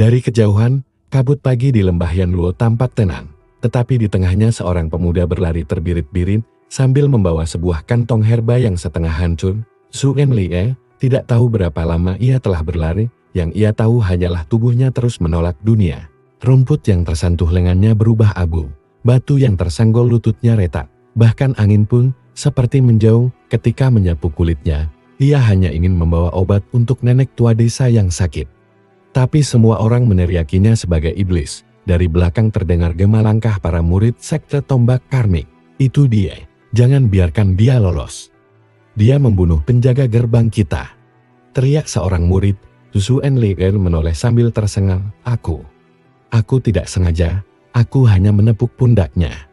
Dari kejauhan, kabut pagi di lembah Yanluo tampak tenang, tetapi di tengahnya seorang pemuda berlari terbirit-birit sambil membawa sebuah kantong herba yang setengah hancur. Su Enlie tidak tahu berapa lama ia telah berlari, yang ia tahu hanyalah tubuhnya terus menolak dunia. Rumput yang tersentuh lengannya berubah abu, batu yang tersenggol lututnya retak, bahkan angin pun seperti menjauh ketika menyapu kulitnya. Ia hanya ingin membawa obat untuk nenek tua desa yang sakit. Tapi semua orang meneriakinya sebagai iblis. Dari belakang terdengar gema langkah para murid sekte tombak karmik. Itu dia. Jangan biarkan dia lolos. Dia membunuh penjaga gerbang kita. Teriak seorang murid. Su Enlie menoleh sambil tersengal. Aku tidak sengaja. Aku hanya menepuk pundaknya.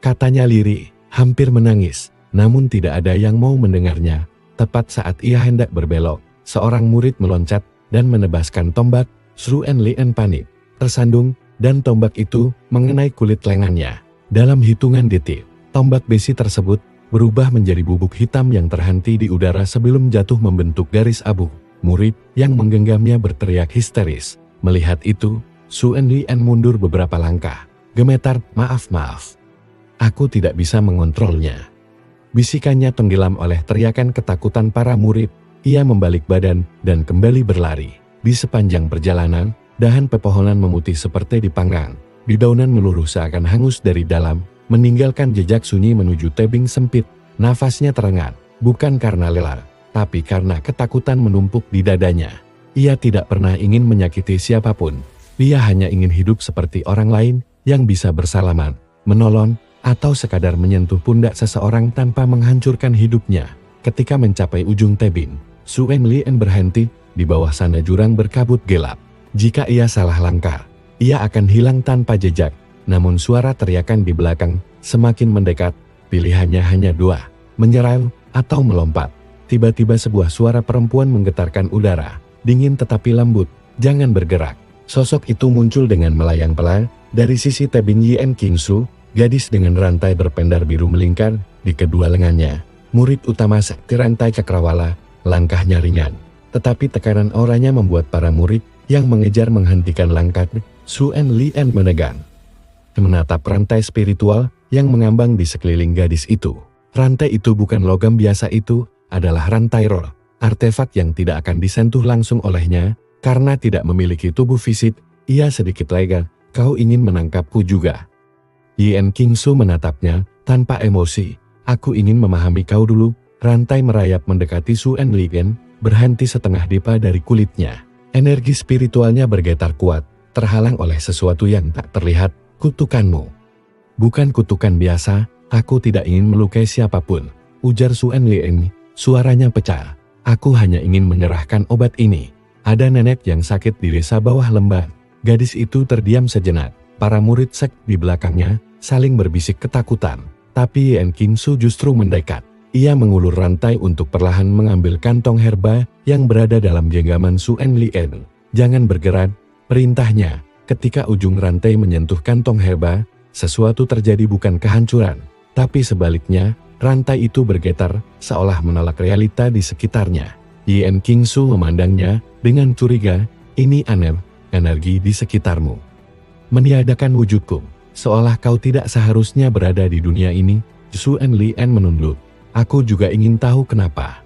Katanya lirih, hampir menangis. Namun tidak ada yang mau mendengarnya. Tepat saat ia hendak berbelok, seorang murid meloncat dan menebaskan tombak. Su Enlie panik, tersandung, dan tombak itu mengenai kulit lengannya. Dalam hitungan detik, tombak besi tersebut berubah menjadi bubuk hitam yang terhenti di udara sebelum jatuh membentuk garis abu. Murid yang menggenggamnya berteriak histeris. Melihat itu, Su Enlie mundur beberapa langkah. Gemetar, maaf. Aku tidak bisa mengontrolnya. Bisikannya tenggelam oleh teriakan ketakutan para murid. Ia membalik badan dan kembali berlari. Di sepanjang perjalanan, dahan pepohonan memutih seperti dipanggang. Dedaunan meluruh seakan hangus dari dalam, meninggalkan jejak sunyi menuju tebing sempit. Nafasnya terengat, bukan karena lelah, tapi karena ketakutan menumpuk di dadanya. Ia tidak pernah ingin menyakiti siapapun. Dia hanya ingin hidup seperti orang lain yang bisa bersalaman, menolong, atau sekadar menyentuh pundak seseorang tanpa menghancurkan hidupnya. Ketika mencapai ujung tebing, Su Enlie berhenti di bawah sana jurang berkabut gelap. Jika ia salah langkah, ia akan hilang tanpa jejak. Namun suara teriakan di belakang semakin mendekat. Pilihannya hanya dua, menyerang atau melompat. Tiba-tiba sebuah suara perempuan menggetarkan udara, dingin tetapi lembut. Jangan bergerak. Sosok itu muncul dengan melayang pelan dari sisi tebing Yen Qingsu. Gadis dengan rantai berpendar biru melingkar di kedua lengannya. Murid utama sekte rantai cakrawala, langkahnya ringan. Tetapi tekanan auranya membuat para murid yang mengejar menghentikan langkah. Su Enlie menegang, menatap rantai spiritual yang mengambang di sekeliling gadis itu. Rantai itu bukan logam biasa, itu adalah rantai roh, artefak yang tidak akan disentuh langsung olehnya, karena tidak memiliki tubuh fisik. Ia sedikit lega. Kau ingin menangkapku juga? Yen Qingsu menatapnya tanpa emosi. Aku ingin memahami kau dulu. Rantai merayap mendekati Su Enlie, berhenti setengah dipa dari kulitnya. Energi spiritualnya bergetar kuat, terhalang oleh sesuatu yang tak terlihat. Kutukanmu. Bukan kutukan biasa, aku tidak ingin melukai siapapun, ujar Su Enlie. Suaranya pecah. Aku hanya ingin menyerahkan obat ini. Ada nenek yang sakit di desa bawah lembah. Gadis itu terdiam sejenak. Para murid sek di belakangnya saling berbisik ketakutan. Tapi Yen Qingsu justru mendekat. Ia mengulur rantai untuk perlahan mengambil kantong herba yang berada dalam genggaman Su Enlie. Jangan bergerak, perintahnya. Ketika ujung rantai menyentuh kantong herba, sesuatu terjadi, bukan kehancuran, tapi sebaliknya, rantai itu bergetar, seolah menolak realita di sekitarnya. Yen Qingsu memandangnya dengan curiga. Ini aneh, energi di sekitarmu meniadakan wujudku, seolah kau tidak seharusnya berada di dunia ini. Su Enlie menunduk. Aku juga ingin tahu kenapa.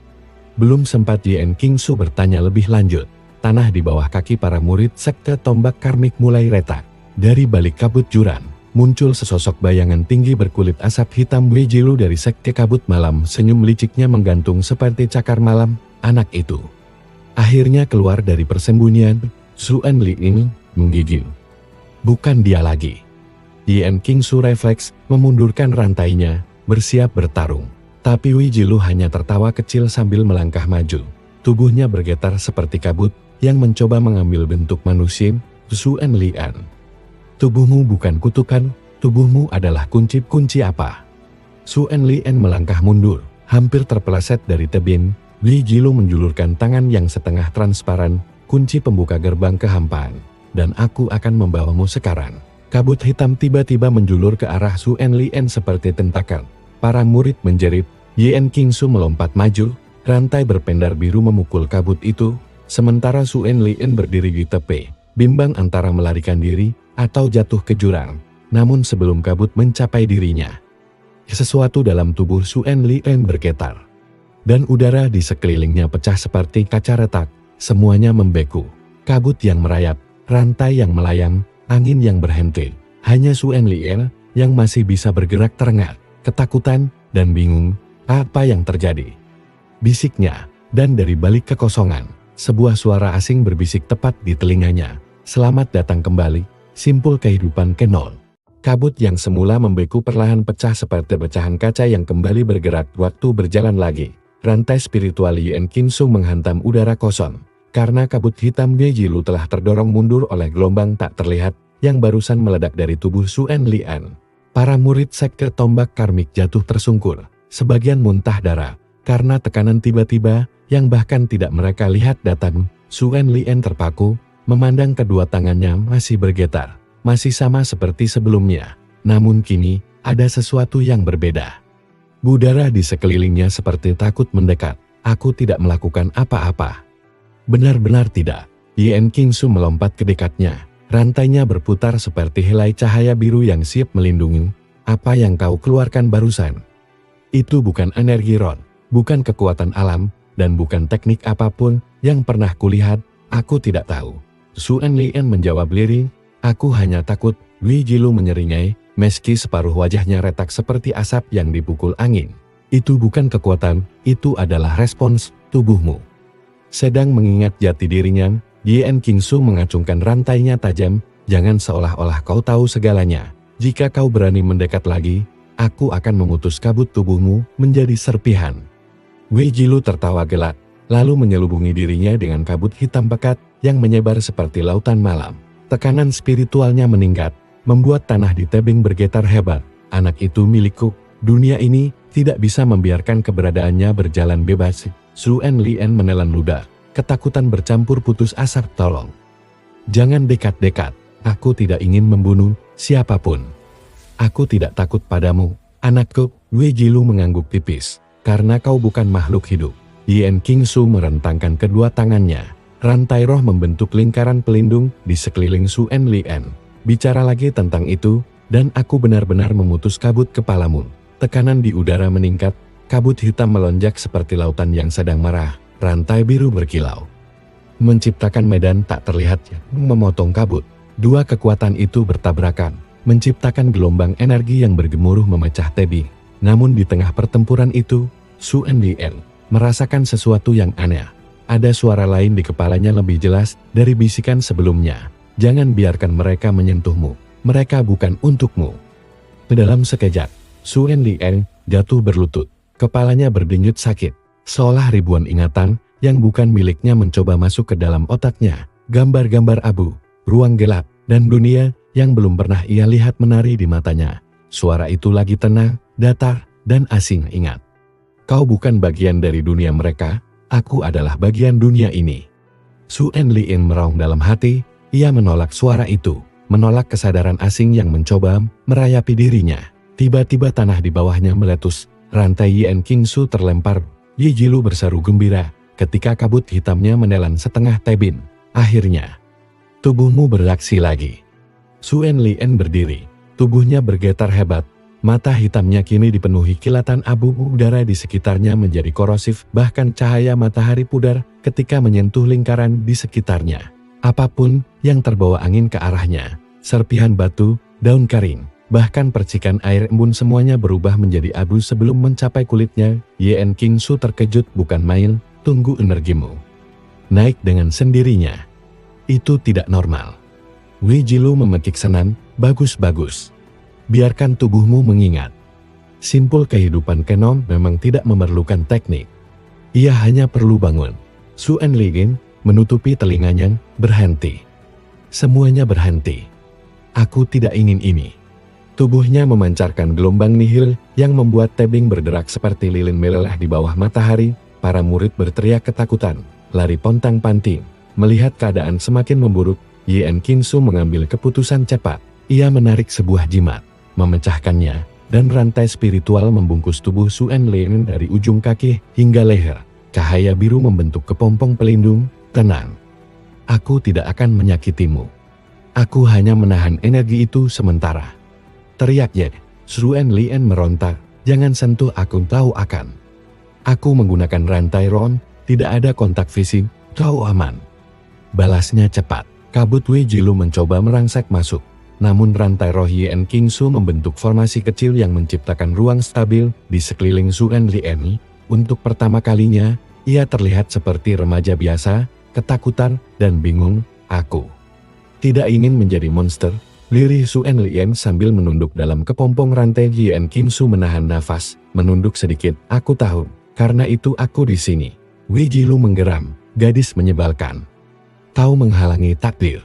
Belum sempat Yen Qingsu bertanya lebih lanjut, tanah di bawah kaki para murid sekte tombak karmik mulai retak. Dari balik kabut jurang, muncul sesosok bayangan tinggi berkulit asap hitam. Wei Jilu dari sekte kabut malam, senyum liciknya menggantung seperti cakar malam. Anak itu akhirnya keluar dari persembunyian. Su Enlie menggigil. Bukan dia lagi. Yen Qingsu refleks memundurkan rantainya, bersiap bertarung. Tapi Wei Jilu hanya tertawa kecil sambil melangkah maju. Tubuhnya bergetar seperti kabut yang mencoba mengambil bentuk manusia. Su Enlie, tubuhmu bukan kutukan, tubuhmu adalah kunci apa? Su Enlie melangkah mundur, hampir terpeleset dari tebing. Wei Jilu menjulurkan tangan yang setengah transparan, kunci pembuka gerbang kehampaan. Dan aku akan membawamu sekarang. Kabut hitam tiba-tiba menjulur ke arah Su Enlie seperti tentakel. Para murid menjerit. Yen Qingsu melompat maju, rantai berpendar biru memukul kabut itu, sementara Su Enlie berdiri di tepi, bimbang antara melarikan diri atau jatuh ke jurang. Namun sebelum kabut mencapai dirinya, sesuatu dalam tubuh Su Enlien bergetar. Dan udara di sekelilingnya pecah seperti kaca retak, semuanya membeku. Kabut yang merayap, rantai yang melayang, angin yang berhenti. Hanya Su Enlien yang masih bisa bergerak terengah, ketakutan dan bingung apa yang terjadi. Bisiknya, dan dari balik kekosongan, sebuah suara asing berbisik tepat di telinganya. Selamat datang kembali, simpul kehidupan Kenol. Kabut yang semula membeku perlahan pecah seperti pecahan kaca yang kembali bergerak waktu berjalan lagi. Rantai spiritual Yen Qingsu menghantam udara kosong. Karena kabut hitam Beijilu telah terdorong mundur oleh gelombang tak terlihat yang barusan meledak dari tubuh Su Enlien. Para murid sekte tombak karmik jatuh tersungkur. Sebagian muntah darah karena tekanan tiba-tiba yang bahkan tidak mereka lihat datang. Su Enlien terpaku, memandang kedua tangannya masih bergetar. Masih sama seperti sebelumnya, namun kini ada sesuatu yang berbeda. Udara di sekelilingnya seperti takut mendekat. Aku tidak melakukan apa-apa. Benar-benar tidak. Yen Qingsu melompat ke dekatnya. Rantainya berputar seperti helai cahaya biru yang siap melindungi. Apa yang kau keluarkan barusan? Itu bukan energi roh, bukan kekuatan alam, dan bukan teknik apapun yang pernah kulihat. Aku tidak tahu. Su Enlien menjawab lirih. Aku hanya takut. Beijilu menyeringai, meski separuh wajahnya retak seperti asap yang dipukul angin. Itu bukan kekuatan, itu adalah respons tubuhmu. Sedang mengingat jati dirinya, Yen Qingsu mengacungkan rantainya tajam. Jangan seolah-olah kau tahu segalanya. Jika kau berani mendekat lagi, aku akan memutus kabut tubuhmu menjadi serpihan. Beijilu tertawa gelak, lalu menyelubungi dirinya dengan kabut hitam pekat yang menyebar seperti lautan malam. Tekanan spiritualnya meningkat, membuat tanah di tebing bergetar hebat. Anak itu milikku, dunia ini tidak bisa membiarkan keberadaannya berjalan bebas. Su Enlien menelan ludah, ketakutan bercampur putus asa. Tolong, jangan dekat-dekat, aku tidak ingin membunuh siapapun. Aku tidak takut padamu, anakku. Beijilu mengangguk tipis, karena kau bukan makhluk hidup. Yen Qingsu merentangkan kedua tangannya. Rantai roh membentuk lingkaran pelindung di sekeliling Su Enlien. Bicara lagi tentang itu, dan aku benar-benar memutus kabut kepalamu. Tekanan di udara meningkat, kabut hitam melonjak seperti lautan yang sedang marah. Rantai biru berkilau, menciptakan medan tak terlihat yang memotong kabut. Dua kekuatan itu bertabrakan, menciptakan gelombang energi yang bergemuruh memecah tebing. Namun di tengah pertempuran itu, Su Enlien merasakan sesuatu yang aneh. Ada suara lain di kepalanya lebih jelas dari bisikan sebelumnya. Jangan biarkan mereka menyentuhmu. Mereka bukan untukmu. Dalam sekejap, Su Enlien jatuh berlutut. Kepalanya berdenyut sakit. Seolah ribuan ingatan yang bukan miliknya mencoba masuk ke dalam otaknya. Gambar-gambar abu, ruang gelap, dan dunia yang belum pernah ia lihat menari di matanya. Suara itu lagi tenang, datar, dan asing. Ingat, kau bukan bagian dari dunia mereka. Aku adalah bagian dunia ini. Su Enlien meraung dalam hati, ia menolak suara itu, menolak kesadaran asing yang mencoba merayapi dirinya. Tiba-tiba tanah di bawahnya meletus, rantai Yen Qingsu terlempar. Beijilu berseru gembira ketika kabut hitamnya menelan setengah tebing. Akhirnya, tubuhmu bereaksi lagi. Su Enlien berdiri, tubuhnya bergetar hebat. Mata hitamnya kini dipenuhi kilatan abu. Udara di sekitarnya menjadi korosif, bahkan cahaya matahari pudar ketika menyentuh lingkaran di sekitarnya. Apapun yang terbawa angin ke arahnya, serpihan batu, daun kering, bahkan percikan air embun semuanya berubah menjadi abu sebelum mencapai kulitnya. Yen Qingsu terkejut bukan main. Tunggu, energimu naik dengan sendirinya. Itu tidak normal. Beijilu memekik senang. Bagus-bagus. Biarkan tubuhmu mengingat. Simpul kehidupan Kenom memang tidak memerlukan teknik. Ia hanya perlu bangun. Su Enlien menutupi telinganya, berhenti. Semuanya berhenti. Aku tidak ingin ini. Tubuhnya memancarkan gelombang nihil yang membuat tebing berderak seperti lilin meleleh di bawah matahari. Para murid berteriak ketakutan, lari pontang-panting. Melihat keadaan semakin memburuk, Yen Qingsu mengambil keputusan cepat. Ia menarik sebuah jimat, memecahkannya, dan rantai spiritual membungkus tubuh Su Enlien dari ujung kaki hingga leher. Cahaya biru membentuk kepompong pelindung. Tenang. Aku tidak akan menyakitimu. Aku hanya menahan energi itu sementara. Teriak Ye. Suen Lien meronta, jangan sentuh aku, tahu akan. Aku menggunakan rantai Ron, tidak ada kontak fisik, kau aman. Balasnya cepat. Kabut Wei Jilu mencoba merangsek masuk. Namun rantai roh Yen Qingsu membentuk formasi kecil yang menciptakan ruang stabil di sekeliling Suen Lien. Untuk pertama kalinya, ia terlihat seperti remaja biasa, ketakutan dan bingung. Aku tidak ingin menjadi monster, lirih Suen Lien sambil menunduk dalam kepompong rantai. Yen Qingsu menahan nafas, menunduk sedikit. Aku tahu, karena itu aku di sini. Wei Jilu menggeram, gadis menyebalkan. Kau menghalangi takdir.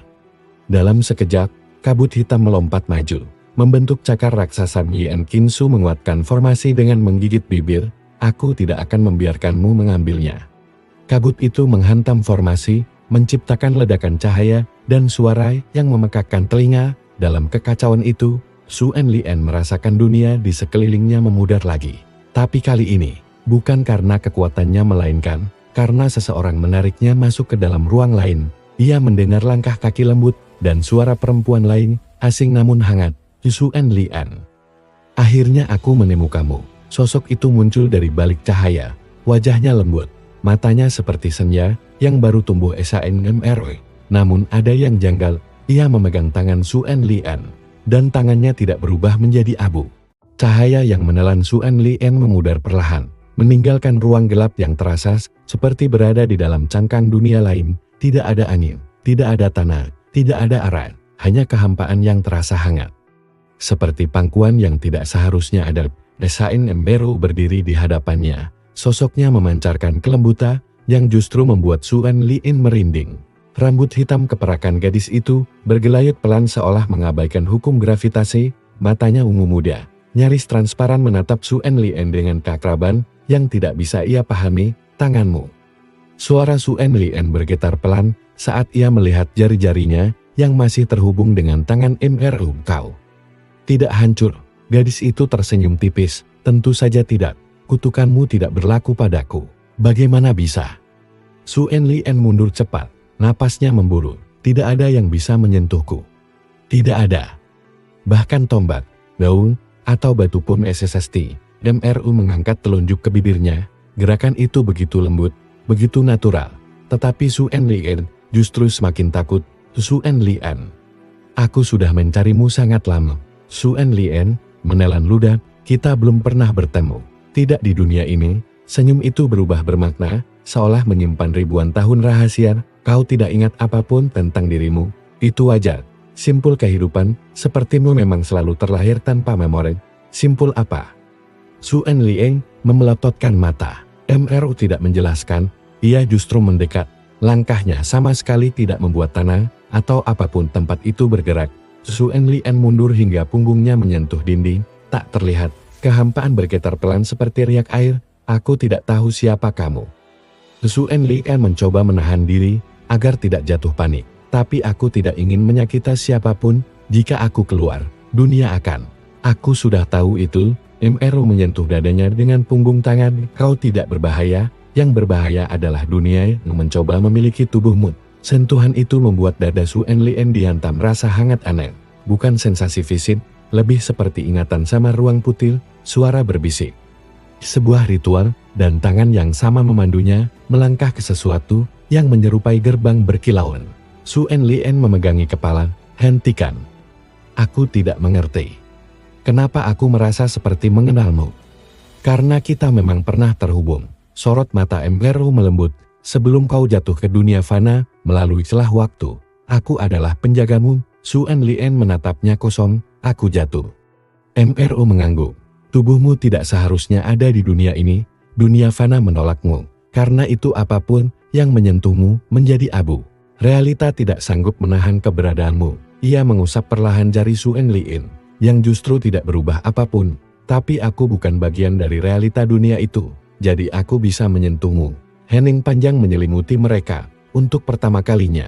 Dalam sekejap, kabut hitam melompat maju, membentuk cakar raksasa. Yen Qingsu menguatkan formasi dengan menggigit bibir. Aku tidak akan membiarkanmu mengambilnya. Kabut itu menghantam formasi, menciptakan ledakan cahaya dan suara yang memekakkan telinga. Dalam kekacauan itu, Suen Lien merasakan dunia di sekelilingnya memudar lagi. Tapi kali ini, bukan karena kekuatannya melainkan karena seseorang menariknya masuk ke dalam ruang lain. Ia mendengar langkah kaki lembut dan suara perempuan lain, asing namun hangat. Suen Lien. Akhirnya aku menemukanmu. Sosok itu muncul dari balik cahaya. Wajahnya lembut. Matanya seperti senja yang baru tumbuh SANMRW. Namun ada yang janggal, ia memegang tangan Suen Lien. Dan tangannya tidak berubah menjadi abu. Cahaya yang menelan Suen Lien memudar perlahan. Meninggalkan ruang gelap yang terasa seperti berada di dalam cangkang dunia lain. Tidak ada angin, tidak ada tanah, tidak ada arah. Hanya kehampaan yang terasa hangat. Seperti pangkuan yang tidak seharusnya ada. SANMRW berdiri di hadapannya. Sosoknya memancarkan kelembutan yang justru membuat Suen Lien merinding. Rambut hitam keperakan gadis itu bergelayut pelan seolah mengabaikan hukum gravitasi. Matanya ungu muda, nyaris transparan menatap Suen Lien dengan keakraban yang tidak bisa ia pahami. Tanganmu. Suara Suen Lien bergetar pelan saat ia melihat jari-jarinya yang masih terhubung dengan tangan MRU. Kau tidak hancur. Gadis itu tersenyum tipis. Tentu saja tidak. Kutukanmu tidak berlaku padaku. Bagaimana bisa? Suen Lien mundur cepat. Napasnya memburu. Tidak ada yang bisa menyentuhku. Tidak ada. Bahkan tombak, daun, atau batu pun SSST. MRU mengangkat telunjuk ke bibirnya. Gerakan itu begitu lembut, begitu natural. Tetapi Suen Lien justru semakin takut. Suen Lien. Aku sudah mencarimu sangat lama. Suen Lien menelan ludah. Kita belum pernah bertemu. Tidak di dunia ini. Senyum itu berubah bermakna, seolah menyimpan ribuan tahun rahasia. Kau tidak ingat apapun tentang dirimu. Itu wajar. Simpul kehidupan, sepertimu memang selalu terlahir tanpa memori. Simpul apa? Suen Lien memelototkan mata. MRU tidak menjelaskan. Ia justru mendekat. Langkahnya sama sekali tidak membuat tanah atau apapun tempat itu bergerak. Suen Lien mundur hingga punggungnya menyentuh dinding. Tak terlihat. Kehampaan bergetar pelan seperti riak air. Aku tidak tahu siapa kamu. Suen Lien mencoba menahan diri agar tidak jatuh panik. Tapi aku tidak ingin menyakiti siapapun. Jika aku keluar, dunia akan. Aku sudah tahu itu. MRU menyentuh dadanya dengan punggung tangan. Kau tidak berbahaya. Yang berbahaya adalah dunia yang mencoba memiliki tubuhmu. Sentuhan itu membuat dada Suen Lien dihantam rasa hangat aneh. Bukan sensasi fisik, lebih seperti ingatan sama ruang putih. Suara berbisik. Sebuah ritual, dan tangan yang sama memandunya, melangkah ke sesuatu yang menyerupai gerbang berkilauan. Suen Lien memegangi kepala. Hentikan. Aku tidak mengerti. Kenapa aku merasa seperti mengenalmu? Karena kita memang pernah terhubung. Sorot mata MRU melembut. Sebelum kau jatuh ke dunia fana, melalui celah waktu, aku adalah penjagamu. Suen Lien menatapnya kosong. Aku jatuh. MRU mengangguk. Tubuhmu tidak seharusnya ada di dunia ini. Dunia fana menolakmu. Karena itu apapun yang menyentuhmu menjadi abu. Realita tidak sanggup menahan keberadaanmu. Ia mengusap perlahan jari Suen Lien, yang justru tidak berubah apapun. Tapi aku bukan bagian dari realita dunia itu. Jadi aku bisa menyentuhmu. Hening panjang menyelimuti mereka. Untuk pertama kalinya,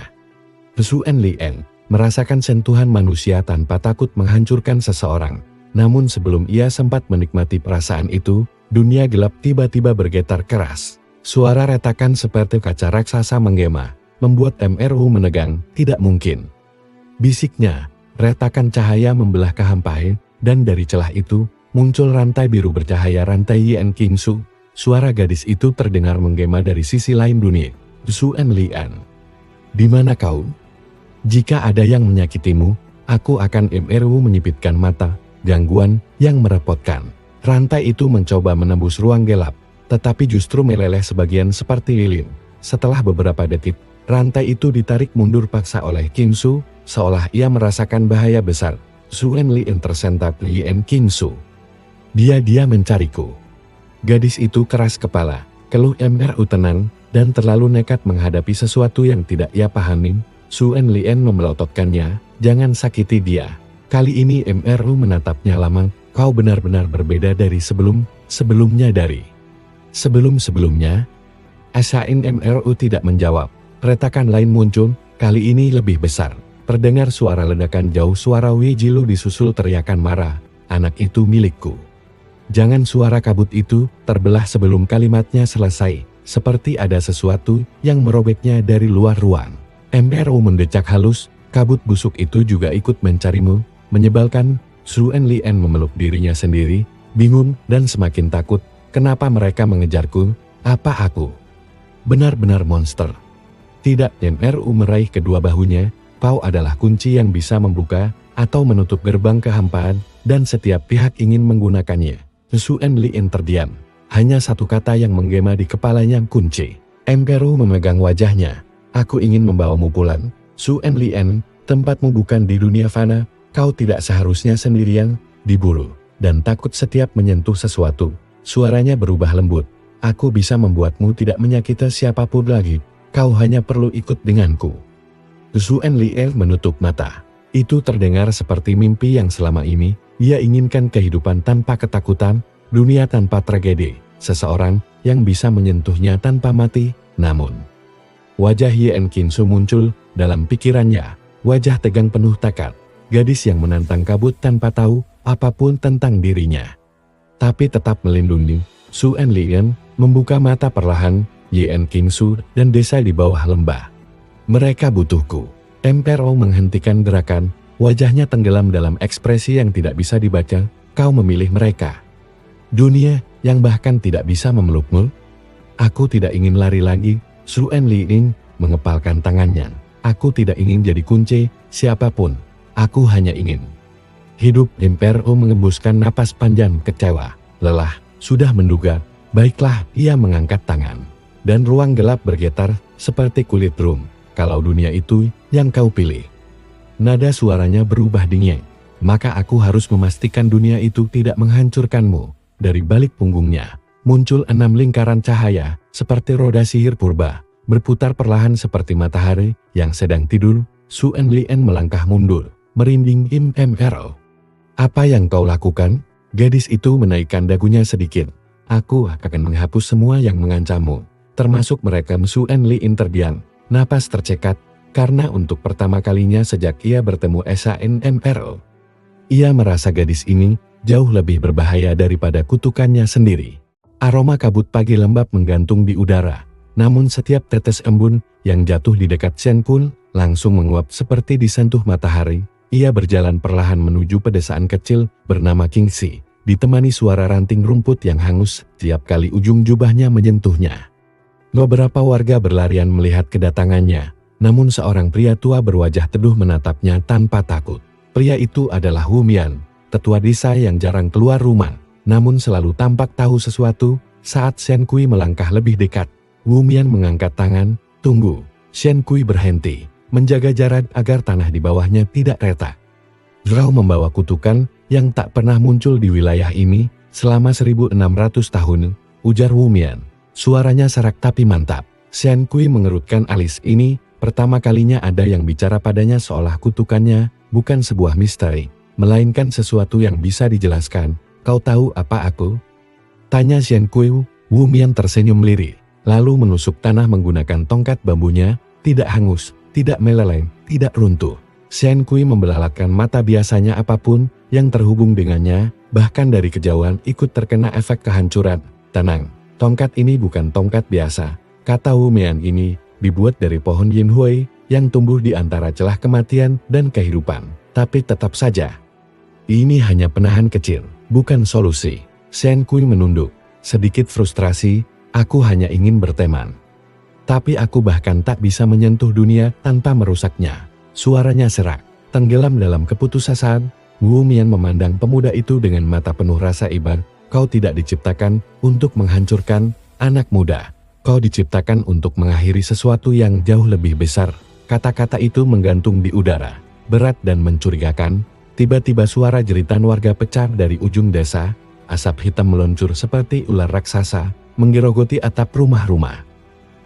Suen Lien merasakan sentuhan manusia tanpa takut menghancurkan seseorang. Namun sebelum ia sempat menikmati perasaan itu, dunia gelap tiba-tiba bergetar keras. Suara retakan seperti kaca raksasa menggema. membuat MRU menegang. Tidak mungkin. Bisiknya, retakan cahaya membelah kehampaan, dan dari celah itu, muncul rantai biru bercahaya rantai Yen Qingsu. Suara gadis itu terdengar menggema dari sisi lain dunia. Su Enlian. Di mana kau? Jika ada yang menyakitimu, aku akan MRU menyipitkan mata. Gangguan yang merepotkan. Rantai itu mencoba menembus ruang gelap, tetapi justru meleleh sebagian seperti lilin. Setelah beberapa detik, rantai itu ditarik mundur paksa oleh Qingsu, seolah ia merasakan bahaya besar. Su Enlian tersentak Yen Qingsu. Dia mencariku. Gadis itu keras kepala, keluh MRU tenang, dan terlalu nekat menghadapi sesuatu yang tidak ia pahami. Su Enlian memelototkannya, jangan sakiti dia. Kali ini MRU menatapnya lama, kau benar-benar berbeda dari sebelumnya dari. Sebelumnya? Asain MRU tidak menjawab. Retakan lain muncul, kali ini lebih besar. Terdengar suara ledakan jauh, suara Wei Jilu disusul teriakan marah. Anak itu milikku. Jangan. Suara kabut itu terbelah sebelum kalimatnya selesai. Seperti ada sesuatu yang merobeknya dari luar ruang. MRU mendecak halus, kabut busuk itu juga ikut mencarimu, menyebalkan. Su Enlian memeluk dirinya sendiri, bingung dan semakin takut. Kenapa mereka mengejarku? Apa aku benar-benar monster? Tidak. MRU meraih kedua bahunya. Kau adalah kunci yang bisa membuka atau menutup gerbang kehampaan, dan setiap pihak ingin menggunakannya. Su Enlian terdiam. Hanya satu kata yang menggema di kepalanya, kunci. MRU memegang wajahnya. Aku ingin membawamu pulang. Su Enlian, tempatmu bukan di dunia fana. Kau tidak seharusnya sendirian, diburu, dan takut setiap menyentuh sesuatu. Suaranya berubah lembut. Aku bisa membuatmu tidak menyakiti siapapun lagi. Kau hanya perlu ikut denganku. Su Enlian menutup mata. Itu terdengar seperti mimpi yang selama ini ia inginkan, kehidupan tanpa ketakutan, dunia tanpa tragedi, seseorang yang bisa menyentuhnya tanpa mati. Namun, wajah Yen Qingsu muncul dalam pikirannya, wajah tegang penuh tekad, gadis yang menantang kabut tanpa tahu apapun tentang dirinya. Tapi tetap melindungi. Su Enlian membuka mata perlahan. Yen Qingsu dan desa di bawah lembah. Mereka butuhku. MRU menghentikan gerakan, wajahnya tenggelam dalam ekspresi yang tidak bisa dibaca. Kau memilih mereka. Dunia yang bahkan tidak bisa memelukmu. Aku tidak ingin lari lagi. Su Enlian mengepalkan tangannya. Aku tidak ingin jadi kunci siapapun. Aku hanya ingin hidup. MRU mengembuskan napas panjang kecewa. Lelah, sudah menduga. Baiklah, ia mengangkat tangan. Dan ruang gelap bergetar seperti kulit drum. Kalau dunia itu yang kau pilih. Nada suaranya berubah dingin. Maka aku harus memastikan dunia itu tidak menghancurkanmu. Dari balik punggungnya, muncul 6 lingkaran cahaya, seperti roda sihir purba, berputar perlahan seperti matahari yang sedang tidur. Su Enlian melangkah mundur, merinding. MRU. Apa yang kau lakukan? Gadis itu menaikkan dagunya sedikit. Aku akan menghapus semua yang mengancammu, termasuk mereka. Su Enlian terdiam, napas tercekat, karena untuk pertama kalinya sejak ia bertemu Sain MRU, ia merasa gadis ini jauh lebih berbahaya daripada kutukannya sendiri. Aroma kabut pagi lembab menggantung di udara, namun setiap tetes embun yang jatuh di dekat Shen Kun langsung menguap seperti disentuh matahari. Ia berjalan perlahan menuju pedesaan kecil bernama Qingxi, ditemani suara ranting rumput yang hangus setiap kali ujung jubahnya menyentuhnya. Beberapa warga berlarian melihat kedatangannya, namun seorang pria tua berwajah teduh menatapnya tanpa takut. Pria itu adalah Wu Mian, tetua desa yang jarang keluar rumah, namun selalu tampak tahu sesuatu. Saat Shen Kui melangkah lebih dekat, Wu Mian mengangkat tangan. Tunggu. Shen Kui berhenti, menjaga jarak agar tanah di bawahnya tidak retak. Zhao membawa kutukan yang tak pernah muncul di wilayah ini selama 1600 tahun, ujar Wu Mian. Suaranya serak tapi mantap. Shen Kui mengerutkan alis. Ini pertama kalinya ada yang bicara padanya seolah kutukannya bukan sebuah misteri, melainkan sesuatu yang bisa dijelaskan. Kau tahu apa aku? Tanya Shen Kui. Wu Mian tersenyum lirih, lalu menusuk tanah menggunakan tongkat bambunya. Tidak hangus, tidak meleleh, tidak runtuh. Shen Kui membelalakan mata. Biasanya apapun yang terhubung dengannya, bahkan dari kejauhan, ikut terkena efek kehancuran. Tenang, tongkat ini bukan tongkat biasa, kata Wu Mian. Ini dibuat dari pohon Yinhui yang tumbuh di antara celah kematian dan kehidupan. Tapi tetap saja, ini hanya penahan kecil, bukan solusi. Shen Kui menunduk. Sedikit frustrasi, aku hanya ingin berteman. Tapi aku bahkan tak bisa menyentuh dunia tanpa merusaknya. Suaranya serak, tenggelam dalam keputusasaan. Wu Mian memandang pemuda itu dengan mata penuh rasa iba. Kau tidak diciptakan untuk menghancurkan anak muda. Kau diciptakan untuk mengakhiri sesuatu yang jauh lebih besar. Kata-kata itu menggantung di udara, berat dan mencurigakan. Tiba-tiba suara jeritan warga pecah dari ujung desa. Asap hitam meluncur seperti ular raksasa, menggerogoti atap rumah-rumah.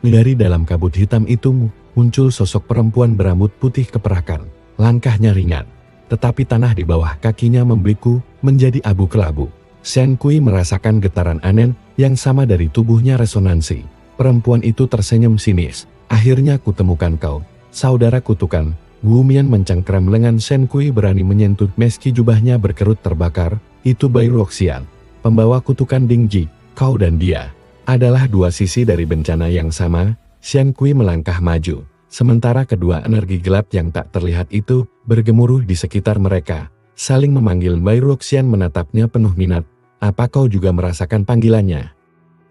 Dari dalam kabut hitam itu muncul sosok perempuan berambut putih keperakan. Langkahnya ringan, tetapi tanah di bawah kakinya membeku menjadi abu kelabu. Shen Kui merasakan getaran aneh yang sama dari tubuhnya resonansi. Perempuan itu tersenyum sinis. Akhirnya kutemukan kau, saudara kutukan. Wu Mian mencengkram lengan Shen Kui berani menyentuh meski jubahnya berkerut terbakar. Itu Bai Ruoxian, pembawa kutukan Dingji. Kau dan dia adalah dua sisi dari bencana yang sama. Shen Kui melangkah maju, sementara kedua energi gelap yang tak terlihat itu bergemuruh di sekitar mereka, saling memanggil. Bai Ruoxian menatapnya penuh minat. Apa kau juga merasakan panggilannya?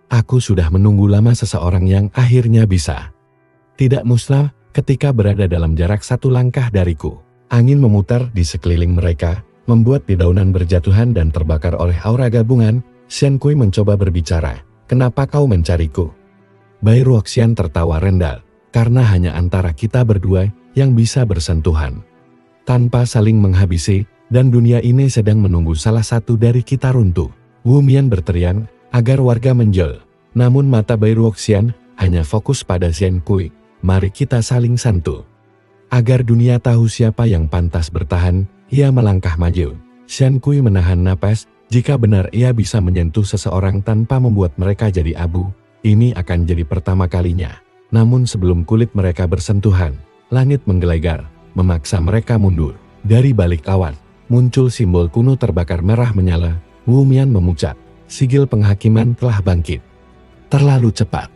Aku sudah menunggu lama seseorang yang akhirnya bisa. Tidak musnah ketika berada dalam jarak satu langkah dariku. Angin memutar di sekeliling mereka, membuat dedaunan berjatuhan dan terbakar oleh aura gabungan. Shen Kui mencoba berbicara. Kenapa kau mencariku? Bai Ruoxian tertawa rendah. Karena hanya antara kita berdua yang bisa bersentuhan tanpa saling menghabisi, dan dunia ini sedang menunggu salah satu dari kita runtuh. Wu Mian berteriak agar warga menjel. Namun mata Bai Ruoxian hanya fokus pada Shen Kui. Mari kita saling santu. Agar dunia tahu siapa yang pantas bertahan, ia melangkah maju. Shen Kui menahan napas. Jika benar ia bisa menyentuh seseorang tanpa membuat mereka jadi abu, ini akan jadi pertama kalinya. Namun sebelum kulit mereka bersentuhan, langit menggelegar, memaksa mereka mundur. Dari balik awan, muncul simbol kuno terbakar merah menyala. Wu Mian memucat. Sigil penghakiman telah bangkit. Terlalu cepat.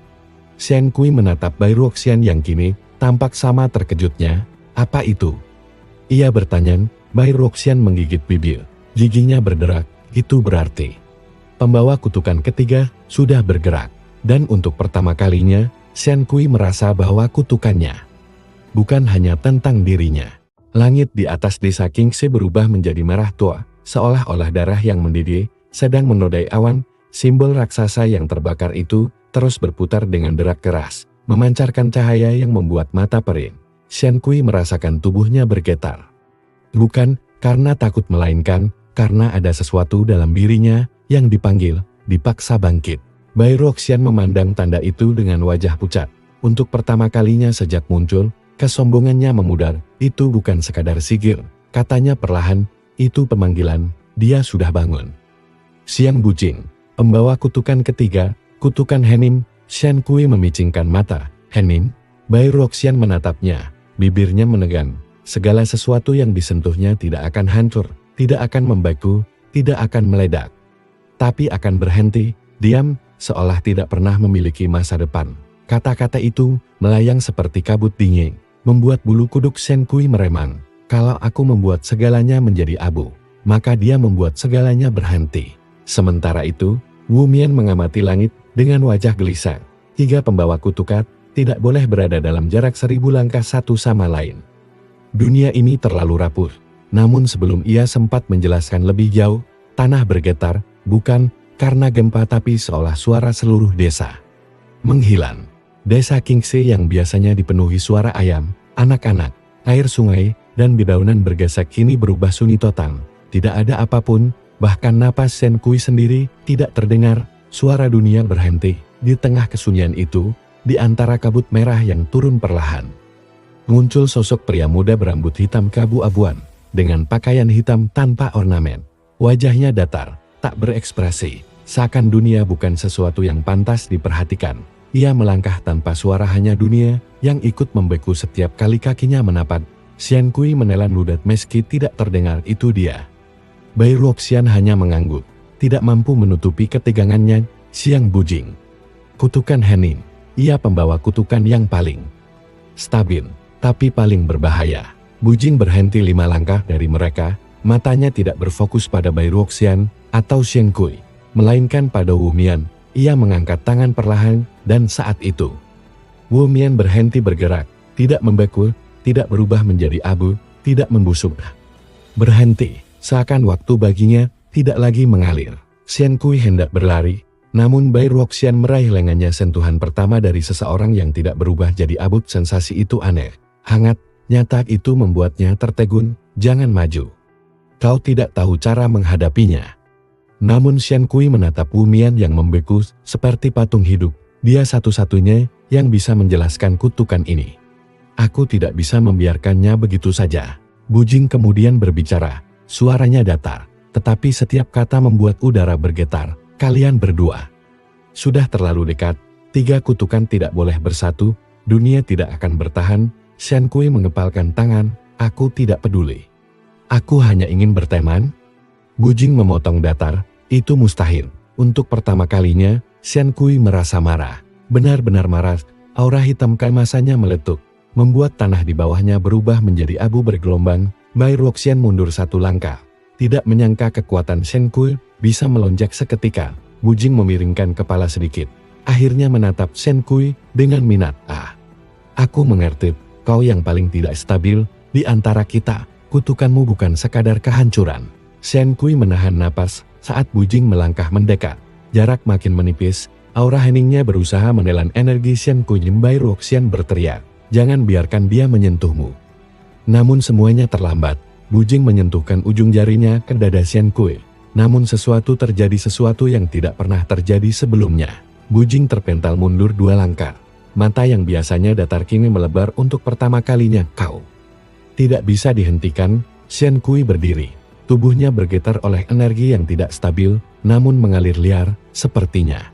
Shen Kui menatap Bai Ruoxian yang kini tampak sama terkejutnya. Apa itu? Ia bertanya. Bai Ruoxian menggigit bibir. Giginya berderak. Itu berarti pembawa kutukan ketiga sudah bergerak. Dan untuk pertama kalinya, Shen Kui merasa bahwa kutukannya bukan hanya tentang dirinya. Langit di atas desa Qingxe berubah menjadi merah tua, seolah-olah darah yang mendidih sedang menodai awan. Simbol raksasa yang terbakar itu terus berputar dengan derak keras, memancarkan cahaya yang membuat mata perih. Shen Kui merasakan tubuhnya bergetar. Bukan karena takut, melainkan karena ada sesuatu dalam dirinya yang dipanggil, dipaksa bangkit. Bai Ruoxian memandang tanda itu dengan wajah pucat. Untuk pertama kalinya sejak muncul, kesombongannya memudar. Itu bukan sekadar sigil, katanya perlahan. Itu pemanggilan, dia sudah bangun. Xiang Bujing, pembawa kutukan ketiga, kutukan Henim. Shen Kui memicingkan mata. Henim? Bai Ruoxian menatapnya, bibirnya menegang. Segala sesuatu yang disentuhnya tidak akan hancur, tidak akan membeku, tidak akan meledak, tapi akan berhenti, diam, seolah tidak pernah memiliki masa depan. Kata-kata itu melayang seperti kabut dingin, membuat bulu kuduk Shen Kui meremang. Kalau aku membuat segalanya menjadi abu, maka dia membuat segalanya berhenti. Sementara itu, Wu Mian mengamati langit dengan wajah gelisah. Tiga pembawa kutukan tidak boleh berada dalam jarak 1000 langkah satu sama lain. Dunia ini terlalu rapuh. Namun sebelum ia sempat menjelaskan lebih jauh, tanah bergetar, bukan karena gempa tapi seolah suara seluruh desa menghilang. Desa Qingxe yang biasanya dipenuhi suara ayam, anak-anak, air sungai, dan dedaunan bergesek kini berubah sunyi total. Tidak ada apapun, bahkan napas Shen Kui sendiri tidak terdengar. Suara dunia berhenti. Di tengah kesunyian itu, di antara kabut merah yang turun perlahan, muncul sosok pria muda berambut hitam keabu-abuan, dengan pakaian hitam tanpa ornamen. Wajahnya datar, tak berekspresi, seakan dunia bukan sesuatu yang pantas diperhatikan. Ia melangkah tanpa suara, hanya dunia yang ikut membeku setiap kali kakinya menapak. Shen Kui menelan ludah meski tidak terdengar itu dia. Bai Ruoxian hanya mengangguk, tidak mampu menutupi ketegangannya. Xiang Bujing, kutukan Henin, ia pembawa kutukan yang paling stabil, tapi paling berbahaya. Bujing berhenti 5 langkah dari mereka, matanya tidak berfokus pada Bai Ruoxian atau Shen Kui, melainkan pada Wu Mian. Ia mengangkat tangan perlahan, dan saat itu Wu Mian berhenti bergerak, tidak membeku, tidak berubah menjadi abu, tidak membusuk. Berhenti, seakan waktu baginya tidak lagi mengalir. Shen Kui hendak berlari, namun Bai Ruoxian meraih lengannya. Sentuhan pertama dari seseorang yang tidak berubah jadi abu. Sensasi itu aneh, hangat, nyata. Itu membuatnya tertegun. Jangan maju. Kau tidak tahu cara menghadapinya. Namun Shen Kui menatap Wu Mian yang membeku seperti patung hidup. Dia satu-satunya yang bisa menjelaskan kutukan ini. Aku tidak bisa membiarkannya begitu saja. Bujing kemudian berbicara. Suaranya datar, tetapi setiap kata membuat udara bergetar. Kalian berdua sudah terlalu dekat. 3 kutukan tidak boleh bersatu. Dunia tidak akan bertahan. Shen Kui mengepalkan tangan. Aku tidak peduli. Aku hanya ingin berteman. Bujing memotong datar. Itu mustahil. Untuk pertama kalinya, Shen Kui merasa marah. Benar-benar marah. Aura hitam keemasannya meletup, membuat tanah di bawahnya berubah menjadi abu bergelombang. Bai Ruoxian mundur 1 langkah. Tidak menyangka kekuatan Shen Kui bisa melonjak seketika. Bujing memiringkan kepala sedikit. Akhirnya menatap Shen Kui dengan minat. Aku mengerti. Kau yang paling tidak stabil di antara kita. Kutukanmu bukan sekadar kehancuran. Shen Kui menahan napas saat Bujing melangkah mendekat. Jarak makin menipis. Aura heningnya berusaha menelan energi Shen Kui. Bai Ruoxian berteriak. Jangan biarkan dia menyentuhmu. Namun semuanya terlambat. Bujing menyentuhkan ujung jarinya ke dada Shen Kui. Namun sesuatu yang tidak pernah terjadi sebelumnya. Bujing terpental mundur 2 langkah. Mata yang biasanya datar kini melebar untuk pertama kalinya. Kau tidak bisa dihentikan. Shen Kui berdiri. Tubuhnya bergetar oleh energi yang tidak stabil, namun mengalir liar, sepertinya.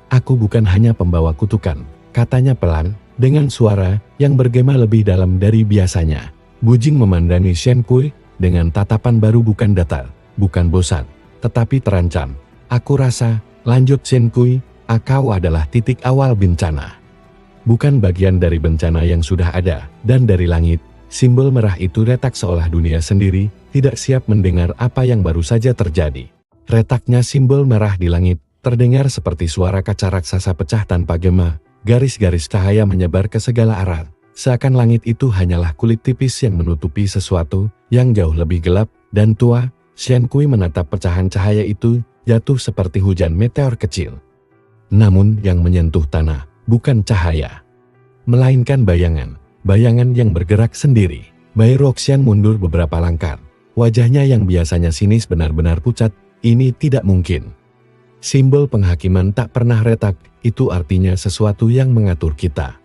Aku bukan hanya pembawa kutukan, katanya pelan, dengan suara yang bergema lebih dalam dari biasanya. Bujing memandangi Shen Kui dengan tatapan baru, bukan datar, bukan bosan, tetapi terancam. Aku rasa, lanjut Shen Kui, kau adalah titik awal bencana. Bukan bagian dari bencana yang sudah ada, dan dari langit, simbol merah itu retak seolah dunia sendiri, tidak siap mendengar apa yang baru saja terjadi. Retaknya simbol merah di langit, terdengar seperti suara kaca raksasa pecah tanpa gema, garis-garis cahaya menyebar ke segala arah. Seakan langit itu hanyalah kulit tipis yang menutupi sesuatu yang jauh lebih gelap dan tua. Shen Kui menatap pecahan cahaya itu, jatuh seperti hujan meteor kecil. Namun yang menyentuh tanah, bukan cahaya, melainkan bayangan. Bayangan yang bergerak sendiri. Bai Ruoxian mundur beberapa langkah. Wajahnya yang biasanya sinis benar-benar pucat. Ini tidak mungkin. Simbol penghakiman tak pernah retak, itu artinya sesuatu yang mengatur kita.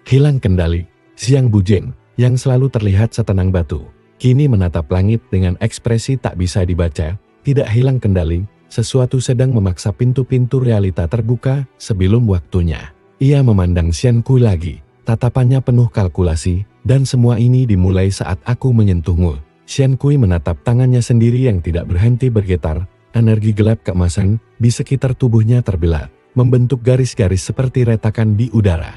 Hilang kendali. Siang Bujing, yang selalu terlihat setenang batu, kini menatap langit dengan ekspresi tak bisa dibaca. Tidak hilang kendali, sesuatu sedang memaksa pintu-pintu realita terbuka sebelum waktunya. Ia memandang Shen Kui lagi, tatapannya penuh kalkulasi, dan semua ini dimulai saat aku menyentuhmu. Shen Kui menatap tangannya sendiri yang tidak berhenti bergetar. Energi gelap keemasan di sekitar tubuhnya terbelah, membentuk garis-garis seperti retakan di udara.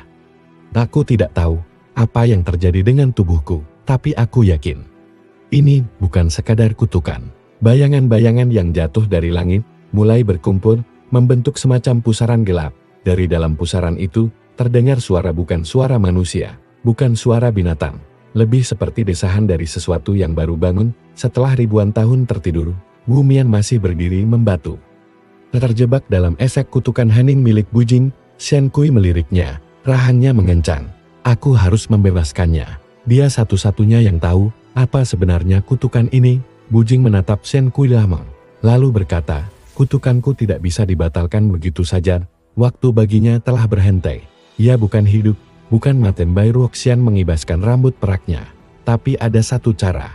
Aku tidak tahu apa yang terjadi dengan tubuhku, tapi aku yakin ini bukan sekadar kutukan. Bayangan-bayangan yang jatuh dari langit mulai berkumpul, membentuk semacam pusaran gelap. Dari dalam pusaran itu terdengar suara, bukan suara manusia, bukan suara binatang, lebih seperti desahan dari sesuatu yang baru bangun setelah ribuan tahun tertidur. Wu Mian masih berdiri membatu, terjebak dalam esek kutukan hening milik Bujing. Shen Kui meliriknya, rahannya mengencang. Aku harus membebaskannya. Dia satu-satunya yang tahu apa sebenarnya kutukan ini. Bujing menatap Shen Kui lama, lalu berkata, kutukanku tidak bisa dibatalkan begitu saja. Waktu baginya telah berhenti. Ia bukan hidup, bukan mati. Bai Ruoxian mengibaskan rambut peraknya. Tapi ada satu cara.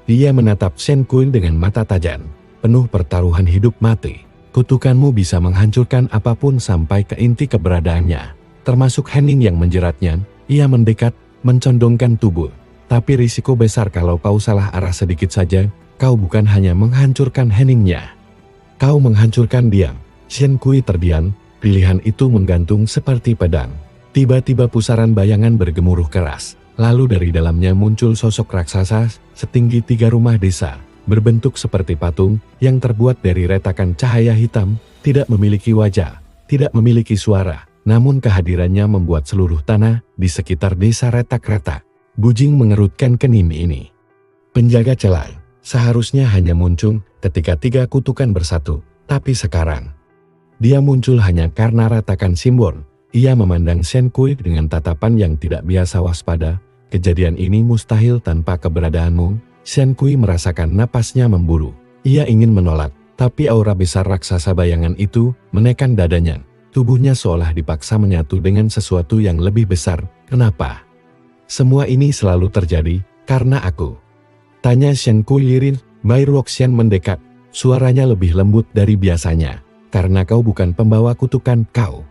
Dia menatap Shen Kui dengan mata tajam, penuh pertaruhan hidup mati. Kutukanmu bisa menghancurkan apapun sampai ke inti keberadaannya, termasuk hening yang menjeratnya. Ia mendekat, mencondongkan tubuh. Tapi risiko besar kalau kau salah arah sedikit saja. Kau bukan hanya menghancurkan heningnya, kau menghancurkan dia. Shen Kui terdiam, pilihan itu menggantung seperti pedang. Tiba-tiba pusaran bayangan bergemuruh keras. Lalu dari dalamnya muncul sosok raksasa setinggi 3 rumah desa, berbentuk seperti patung yang terbuat dari retakan cahaya hitam, tidak memiliki wajah, tidak memiliki suara, namun kehadirannya membuat seluruh tanah di sekitar desa retak-retak. Bujing mengerutkan kening ini. Penjaga celah seharusnya hanya muncul ketika 3 kutukan bersatu, tapi sekarang dia muncul hanya karena retakan simbol. Ia memandang Shen Kui dengan tatapan yang tidak biasa waspada. Kejadian ini mustahil tanpa keberadaanmu. Shen Kui merasakan napasnya memburu. Ia ingin menolak, tapi aura besar raksasa bayangan itu menekan dadanya. Tubuhnya seolah dipaksa menyatu dengan sesuatu yang lebih besar. Kenapa? Semua ini selalu terjadi karena aku. Tanya Shen Kui lirih. Bai Ruoxian mendekat. Suaranya lebih lembut dari biasanya. Karena kau bukan pembawa kutukan, kau.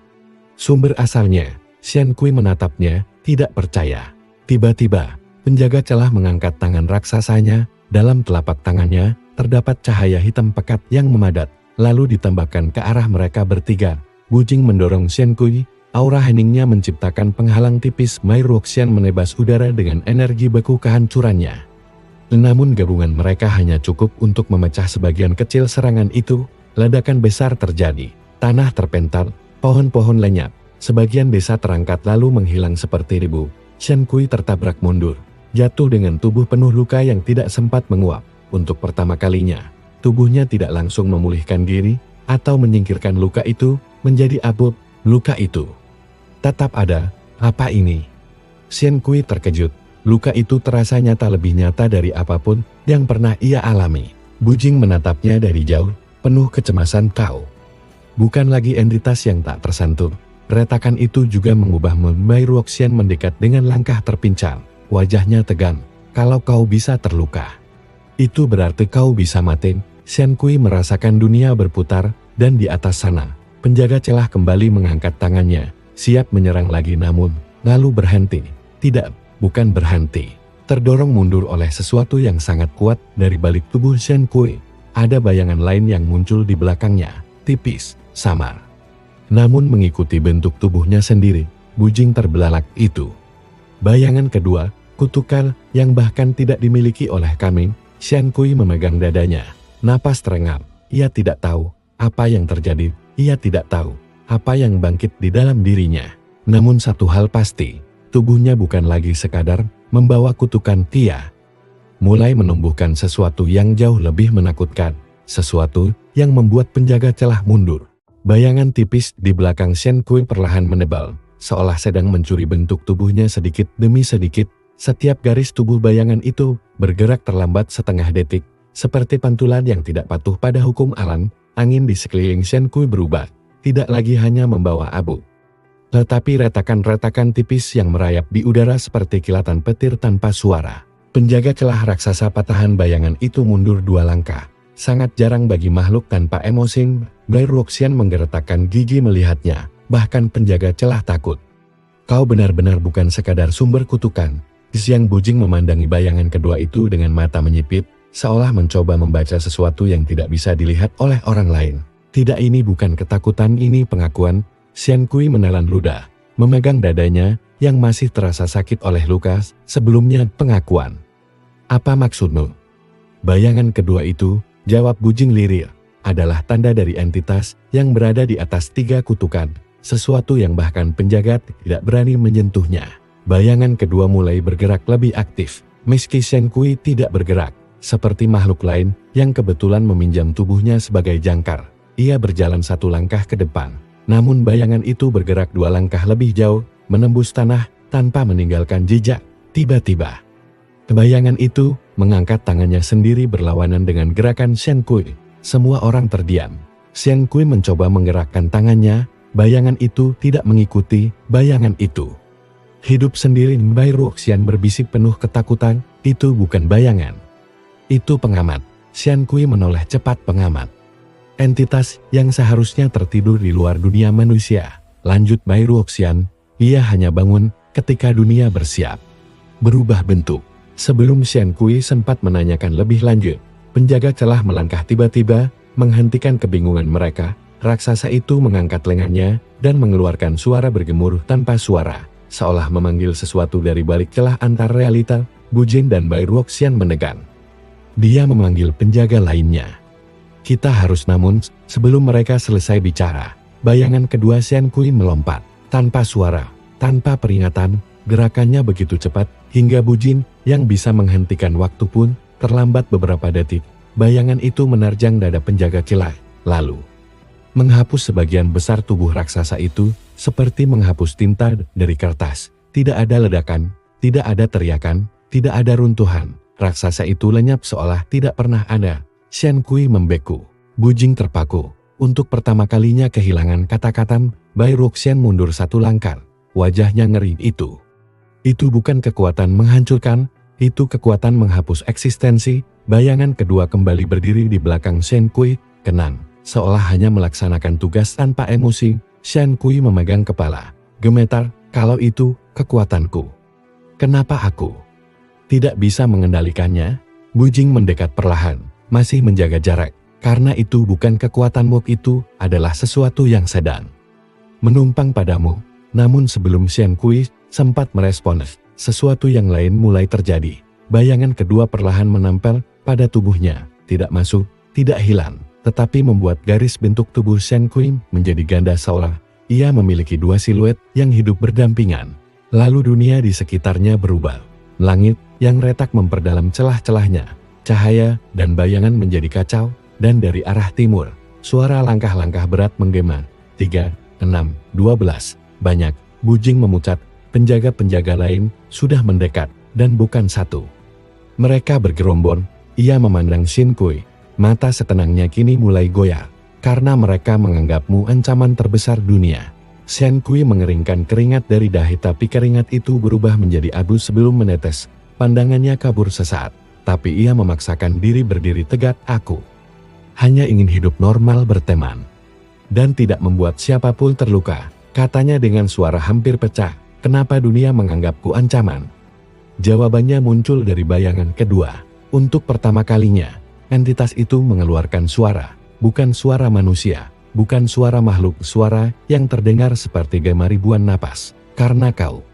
Sumber asalnya. Shen Kui menatapnya, tidak percaya. Tiba-tiba, penjaga celah mengangkat tangan raksasanya. Dalam telapak tangannya, terdapat cahaya hitam pekat yang memadat. Lalu ditembakkan ke arah mereka bertiga. Bujing mendorong Shen Kui. Aura heningnya menciptakan penghalang tipis. Bai Ruoxian menebas udara dengan energi beku kehancurannya. Namun gabungan mereka hanya cukup untuk memecah sebagian kecil serangan itu. Ledakan besar terjadi. Tanah terpental, pohon-pohon lenyap. Sebagian desa terangkat lalu menghilang seperti debu. Shen Kui tertabrak mundur. Jatuh dengan tubuh penuh luka yang tidak sempat menguap. Untuk pertama kalinya, tubuhnya tidak langsung memulihkan diri atau menyingkirkan luka itu menjadi abu. Luka itu tetap ada. Apa ini? Shen Kui terkejut. Luka itu terasa nyata, lebih nyata dari apapun yang pernah ia alami. Bujing menatapnya dari jauh, penuh kecemasan. Kau bukan lagi entitas yang tak tersentuh. Retakan itu juga mengubah Bai Ruoxian mendekat dengan langkah terpincang. Wajahnya tegang. Kalau kau bisa terluka, itu berarti kau bisa mati. Shen Kui merasakan dunia berputar, dan di atas sana, penjaga celah kembali mengangkat tangannya, siap menyerang lagi, namun lalu berhenti. Tidak. Bukan berhenti, terdorong mundur oleh sesuatu yang sangat kuat dari balik tubuh Shen Kui. Ada bayangan lain yang muncul di belakangnya, tipis, samar. Namun mengikuti bentuk tubuhnya sendiri, bujing terbelalak itu. Bayangan kedua, kutukan yang bahkan tidak dimiliki oleh kami. Shen Kui memegang dadanya, napas terengap. Ia tidak tahu apa yang terjadi, ia tidak tahu apa yang bangkit di dalam dirinya. Namun satu hal pasti, tubuhnya bukan lagi sekadar membawa kutukan. Dia mulai menumbuhkan sesuatu yang jauh lebih menakutkan, sesuatu yang membuat penjaga celah mundur. Bayangan tipis di belakang Shen Kui perlahan menebal, seolah sedang mencuri bentuk tubuhnya sedikit demi sedikit. Setiap garis tubuh bayangan itu bergerak terlambat setengah detik, seperti pantulan yang tidak patuh pada hukum alam. Angin di sekeliling Shen Kui berubah, tidak lagi hanya membawa abu, tetapi retakan-retakan tipis yang merayap di udara seperti kilatan petir tanpa suara. Penjaga celah raksasa patahan bayangan itu mundur 2 langkah. Sangat jarang bagi makhluk tanpa emosi. Bai Ruoxian menggeretakkan gigi melihatnya. Bahkan penjaga celah takut. Kau benar-benar bukan sekadar sumber kutukan. Siang Bujing memandangi bayangan kedua itu dengan mata menyipit, seolah mencoba membaca sesuatu yang tidak bisa dilihat oleh orang lain. Tidak, ini bukan ketakutan, ini pengakuan. Shen Kui menelan ludah, memegang dadanya yang masih terasa sakit oleh luka sebelumnya. Pengakuan. Apa maksudmu? Bayangan kedua itu, jawab Bujing lirih, adalah tanda dari entitas yang berada di atas 3 kutukan, sesuatu yang bahkan penjaga tidak berani menyentuhnya. Bayangan kedua mulai bergerak lebih aktif, meski Shen Kui tidak bergerak, seperti makhluk lain yang kebetulan meminjam tubuhnya sebagai jangkar. Ia berjalan 1 langkah ke depan. Namun bayangan itu bergerak 2 langkah lebih jauh, menembus tanah, tanpa meninggalkan jejak. Tiba-tiba, bayangan itu mengangkat tangannya sendiri berlawanan dengan gerakan Shen Kui. Semua orang terdiam. Shen Kui mencoba menggerakkan tangannya, bayangan itu tidak mengikuti bayangan itu. Hidup sendiri. Bai Ruoxian berbisik penuh ketakutan, itu bukan bayangan. Itu pengamat. Shen Kui menoleh cepat. Pengamat. Entitas yang seharusnya tertidur di luar dunia manusia. Lanjut Bai Ruoxian, ia hanya bangun ketika dunia bersiap berubah bentuk. Sebelum Shen Kui sempat menanyakan lebih lanjut, penjaga celah melangkah tiba-tiba, menghentikan kebingungan mereka. raksasa itu mengangkat lengannya dan mengeluarkan suara bergemuruh tanpa suara, seolah memanggil sesuatu dari balik celah antar realita. Bujing dan Bai Ruoxian mendegan. Dia memanggil penjaga lainnya. Kita harus, namun sebelum mereka selesai bicara, bayangan kedua Shen Kui melompat. Tanpa suara, tanpa peringatan, gerakannya begitu cepat, hingga Bujing yang bisa menghentikan waktu pun terlambat beberapa detik. Bayangan itu menerjang dada penjaga celah, lalu menghapus sebagian besar tubuh raksasa itu, seperti menghapus tinta dari kertas. Tidak ada ledakan, tidak ada teriakan, tidak ada runtuhan. Raksasa itu lenyap seolah tidak pernah ada. Shen Kui membeku. Bujing terpaku. Untuk pertama kalinya kehilangan kata-kata. Bai Ruoxian mundur satu langkah. Wajahnya ngeri. Itu bukan kekuatan menghancurkan, itu kekuatan menghapus eksistensi. Bayangan kedua kembali berdiri di belakang Shen Kui, tenang, seolah hanya melaksanakan tugas tanpa emosi. Shen Kui memegang kepala. Gemetar, kalau itu kekuatanku, kenapa aku tidak bisa mengendalikannya? Bujing mendekat perlahan, masih menjaga jarak, karena itu bukan kekuatanmu, itu adalah sesuatu yang sedang menumpang padamu. Namun sebelum Shen Kui sempat merespon, sesuatu yang lain mulai terjadi. Bayangan kedua perlahan menempel pada tubuhnya, tidak masuk, tidak hilang, tetapi membuat garis bentuk tubuh Shen Kui menjadi ganda seolah ia memiliki dua siluet yang hidup berdampingan. Lalu dunia di sekitarnya berubah. Langit yang retak memperdalam celah-celahnya. Cahaya dan bayangan menjadi kacau, dan dari arah timur, suara langkah-langkah berat menggema. 3, 6, 12. Banyak. Bujing memucat. Penjaga-penjaga lain sudah mendekat, dan bukan satu. Mereka bergerombol. Ia memandang Shen Kui. Mata setenangnya kini mulai goyah, karena mereka menganggapmu ancaman terbesar dunia. Shen Kui mengeringkan keringat dari dahi, tapi keringat itu berubah menjadi abu sebelum menetes. Pandangannya kabur sesaat, tapi ia memaksakan diri berdiri tegak. Aku hanya ingin hidup normal, berteman, dan tidak membuat siapapun terluka, katanya dengan suara hampir pecah. Kenapa dunia menganggapku ancaman? Jawabannya muncul dari bayangan kedua. Untuk pertama kalinya, entitas itu mengeluarkan suara, bukan suara manusia. Bukan suara makhluk, suara yang terdengar seperti gema ribuan napas. Karena kau,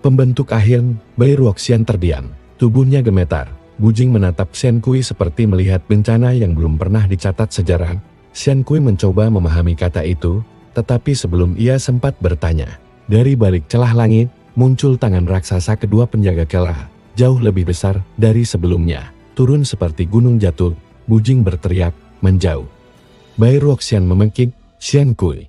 pembentuk akhir. Bai Ruoxian terdiam, tubuhnya gemetar. Bujing menatap Shen Kui seperti melihat bencana yang belum pernah dicatat sejarah. Shen Kui mencoba memahami kata itu, tetapi sebelum ia sempat bertanya, dari balik celah langit, muncul tangan raksasa kedua penjaga celah, jauh lebih besar dari sebelumnya. Turun seperti gunung jatuh. Bujing berteriak, menjauh. Bai Ruoxian memekik, Shen Kui.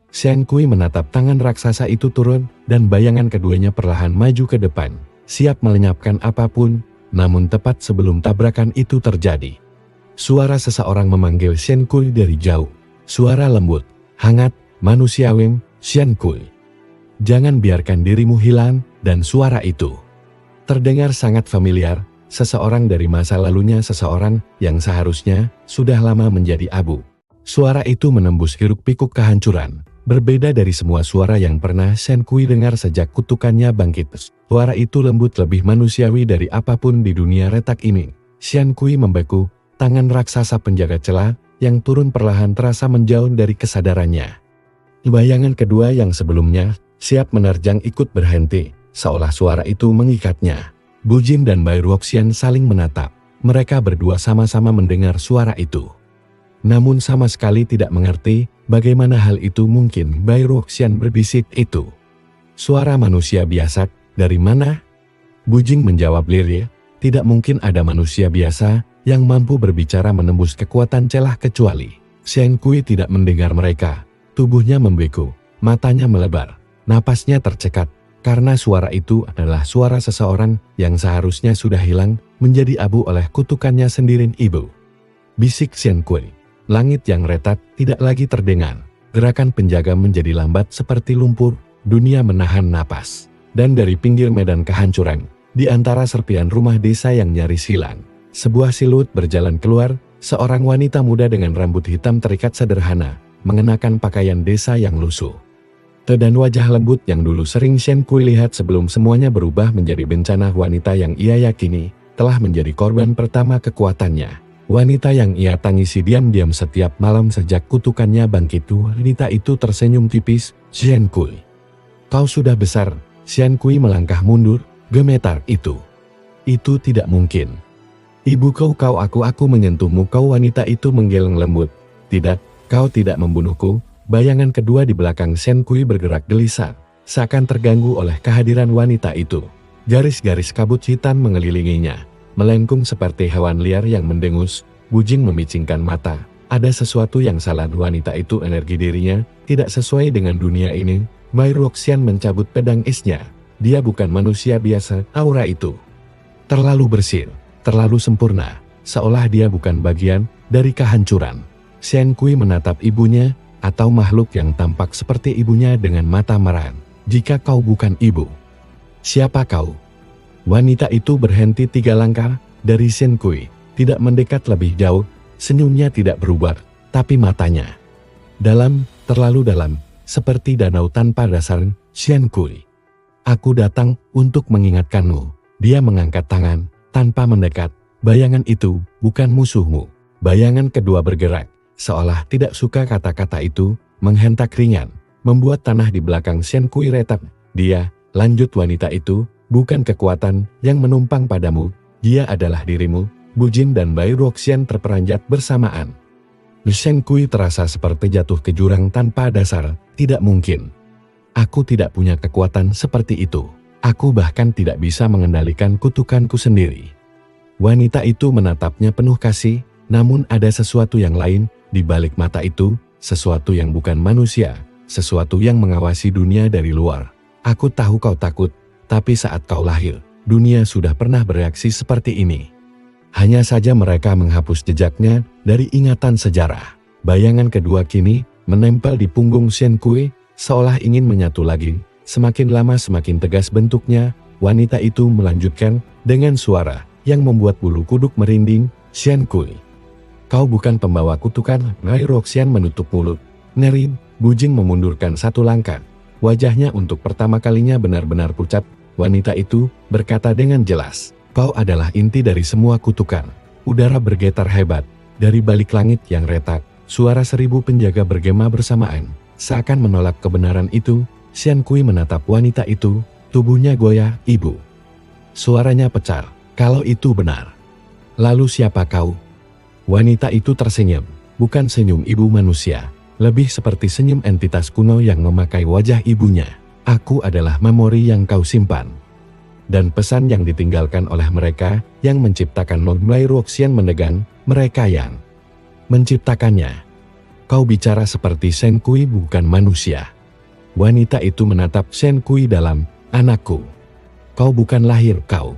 Shen Kui menatap tangan raksasa itu turun, dan bayangan keduanya perlahan maju ke depan, siap melenyapkan apapun. Namun tepat sebelum tabrakan itu terjadi, suara seseorang memanggil Shen Kui dari jauh. Suara lembut, hangat, manusiawi. Shen Kui, jangan biarkan dirimu hilang. Dan suara itu terdengar sangat familiar, seseorang dari masa lalunya, seseorang yang seharusnya sudah lama menjadi abu. Suara itu menembus hiruk-pikuk kehancuran, berbeda dari semua suara yang pernah Shen Kui dengar sejak kutukannya bangkit. Suara itu lembut, lebih manusiawi dari apapun di dunia retak ini. Shen Kui membeku, tangan raksasa penjaga celah yang turun perlahan terasa menjauh dari kesadarannya. Bayangan kedua yang sebelumnya siap menerjang ikut berhenti, seolah suara itu mengikatnya. Bujing dan Bai Ruoxian saling menatap. Mereka berdua sama-sama mendengar suara itu, namun sama sekali tidak mengerti bagaimana hal itu mungkin. Bai Ruoxian berbisik, itu suara manusia biasa. Dari mana? Bujing menjawab lirih, tidak mungkin ada manusia biasa yang mampu berbicara menembus kekuatan celah kecuali. Shen Kui tidak mendengar mereka. Tubuhnya membeku, matanya melebar, napasnya tercekat, karena suara itu adalah suara seseorang yang seharusnya sudah hilang, menjadi abu oleh kutukannya sendiri. Ibu, bisik Shen Kui. Langit yang retak tidak lagi terdengar. Gerakan penjaga menjadi lambat seperti lumpur. Dunia menahan napas. Dan dari pinggir medan kehancuran, di antara serpian rumah desa yang nyaris hilang, sebuah siluet berjalan keluar. Seorang wanita muda dengan rambut hitam terikat sederhana, mengenakan pakaian desa yang lusuh. Dan wajah lembut yang dulu sering Shen Kui lihat sebelum semuanya berubah menjadi bencana. Wanita yang ia yakini telah menjadi korban pertama kekuatannya. Wanita yang ia tangisi diam-diam setiap malam sejak kutukannya bangkit. Wanita itu tersenyum tipis. Xian Kui. Kau sudah besar. Xian Kui melangkah mundur, gemetar itu. Itu tidak mungkin. Ibu kau aku menyentuhmu. Kau wanita itu menggeleng lembut. Tidak, kau tidak membunuhku. Bayangan kedua di belakang Xian Kui bergerak gelisah, seakan terganggu oleh kehadiran wanita itu. Garis-garis kabut hitam mengelilinginya, melengkung seperti hewan liar yang mendengus. Bujing memicingkan mata. Ada sesuatu yang salah. Wanita itu energi dirinya tidak sesuai dengan dunia ini. Bai Ruoxian mencabut pedang esnya. Dia bukan manusia biasa. Aura itu terlalu bersih, terlalu sempurna, seolah dia bukan bagian dari kehancuran. Xian Kui menatap ibunya, atau makhluk yang tampak seperti ibunya dengan mata marah. Jika kau bukan ibu, siapa kau? Wanita itu berhenti 3 langkah dari Xian Kui, tidak mendekat lebih jauh. Senyumnya tidak berubah, tapi matanya dalam, terlalu dalam, seperti danau tanpa dasar. Xian Kui, aku datang untuk mengingatkanmu. Dia mengangkat tangan, tanpa mendekat. Bayangan itu bukan musuhmu. Bayangan kedua bergerak, seolah tidak suka kata-kata itu, menghentak ringan, membuat tanah di belakang Xian Kui retak. Dia, lanjut wanita itu, bukan kekuatan yang menumpang padamu. Dia adalah dirimu. Bujin dan Bai Ruoxian terperanjat bersamaan. Xian Kui terasa seperti jatuh ke jurang tanpa dasar. Tidak mungkin. Aku tidak punya kekuatan seperti itu. Aku bahkan tidak bisa mengendalikan kutukanku sendiri. Wanita itu menatapnya penuh kasih, namun ada sesuatu yang lain di balik mata itu, sesuatu yang bukan manusia, sesuatu yang mengawasi dunia dari luar. Aku tahu kau takut, tapi saat kau lahir, dunia sudah pernah bereaksi seperti ini. Hanya saja mereka menghapus jejaknya dari ingatan sejarah. Bayangan kedua kini menempel di punggung Xian Kui, seolah ingin menyatu lagi. Semakin lama semakin tegas bentuknya. Wanita itu melanjutkan dengan suara yang membuat bulu kuduk merinding. Xian Kui, kau bukan pembawa kutukan. Bai Ruoxian menutup mulut. Ngeri. Bujing memundurkan 1 langkah. Wajahnya untuk pertama kalinya benar-benar pucat. Wanita itu berkata dengan jelas, kau adalah inti dari semua kutukan. Udara bergetar hebat. Dari balik langit yang retak, suara 1000 penjaga bergema bersamaan, seakan menolak kebenaran itu. Xian Kui menatap wanita itu, tubuhnya goyah. Ibu. Suaranya pecah. Kalau itu benar, lalu siapa kau? Wanita itu tersenyum, bukan senyum ibu manusia, lebih seperti senyum entitas kuno yang memakai wajah ibunya. Aku adalah memori yang kau simpan. Dan pesan yang ditinggalkan oleh mereka yang menciptakan. Bai Ruoxian mendegang, mereka yang menciptakannya. Kau bicara seperti Xian Kui bukan manusia. Wanita itu menatap Xian Kui dalam, anakku. Kau bukan lahir, kau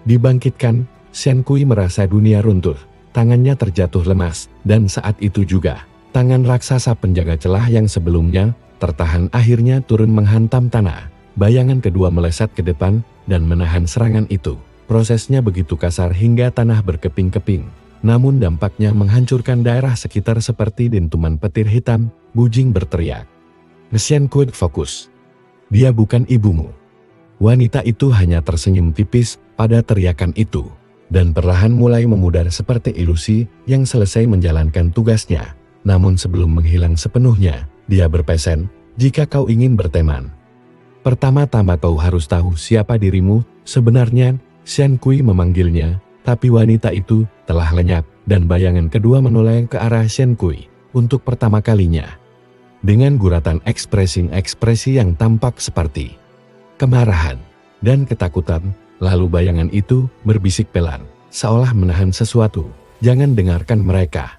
dibangkitkan. Xian Kui merasa dunia runtuh. Tangannya terjatuh lemas, dan saat itu juga, tangan raksasa penjaga celah yang sebelumnya tertahan akhirnya turun menghantam tanah. Bayangan kedua melesat ke depan, dan menahan serangan itu. Prosesnya begitu kasar hingga tanah berkeping-keping. Namun dampaknya menghancurkan daerah sekitar seperti dentuman petir hitam. Bujing berteriak. Xian Kui fokus. Dia bukan ibumu. Wanita itu hanya tersenyum tipis pada teriakan itu, dan perlahan mulai memudar seperti ilusi yang selesai menjalankan tugasnya. Namun sebelum menghilang sepenuhnya, dia berpesan, jika kau ingin berteman, pertama-tama kau harus tahu siapa dirimu sebenarnya. Xian Kui memanggilnya, tapi wanita itu telah lenyap, dan bayangan kedua menoleh ke arah Xian Kui untuk pertama kalinya. Dengan guratan ekspresi yang tampak seperti kemarahan dan ketakutan, lalu bayangan itu berbisik pelan, seolah menahan sesuatu. Jangan dengarkan mereka,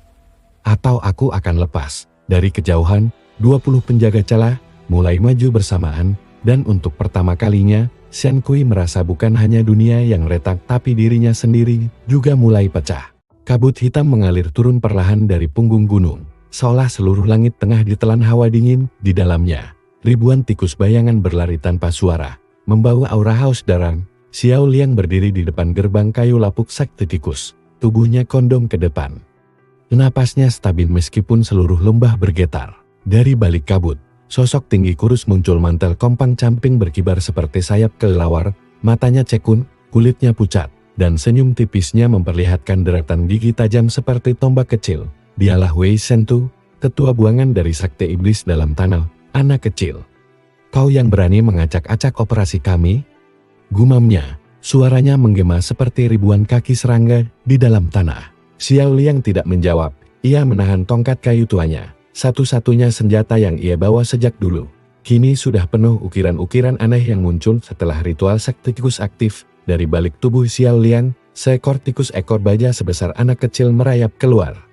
atau aku akan lepas. Dari kejauhan, 20 penjaga celah mulai maju bersamaan, dan untuk pertama kalinya, Xian Kui merasa bukan hanya dunia yang retak tapi dirinya sendiri juga mulai pecah. Kabut hitam mengalir turun perlahan dari punggung gunung, seolah seluruh langit tengah ditelan hawa dingin di dalamnya. Ribuan tikus bayangan berlari tanpa suara, membawa aura haus darah. Xiao Liang berdiri di depan gerbang kayu lapuk sakti tikus, tubuhnya kondom ke depan. Napasnya stabil meskipun seluruh lembah bergetar. Dari balik kabut, sosok tinggi kurus muncul, mantel kompang camping berkibar seperti sayap kelelawar, matanya cekun, kulitnya pucat, dan senyum tipisnya memperlihatkan deretan gigi tajam seperti tombak kecil. Dialah Wei Shentu, ketua buangan dari Sekte Iblis dalam tanah, anak kecil. Kau yang berani mengacak-acak operasi kami? Gumamnya, suaranya menggema seperti ribuan kaki serangga di dalam tanah. Xiao Liang tidak menjawab, ia menahan tongkat kayu tuanya, satu-satunya senjata yang ia bawa sejak dulu. Kini sudah penuh ukiran-ukiran aneh yang muncul setelah ritual sekte tikus aktif. Dari balik tubuh Xiao Liang, seekor tikus ekor baja sebesar anak kecil merayap keluar.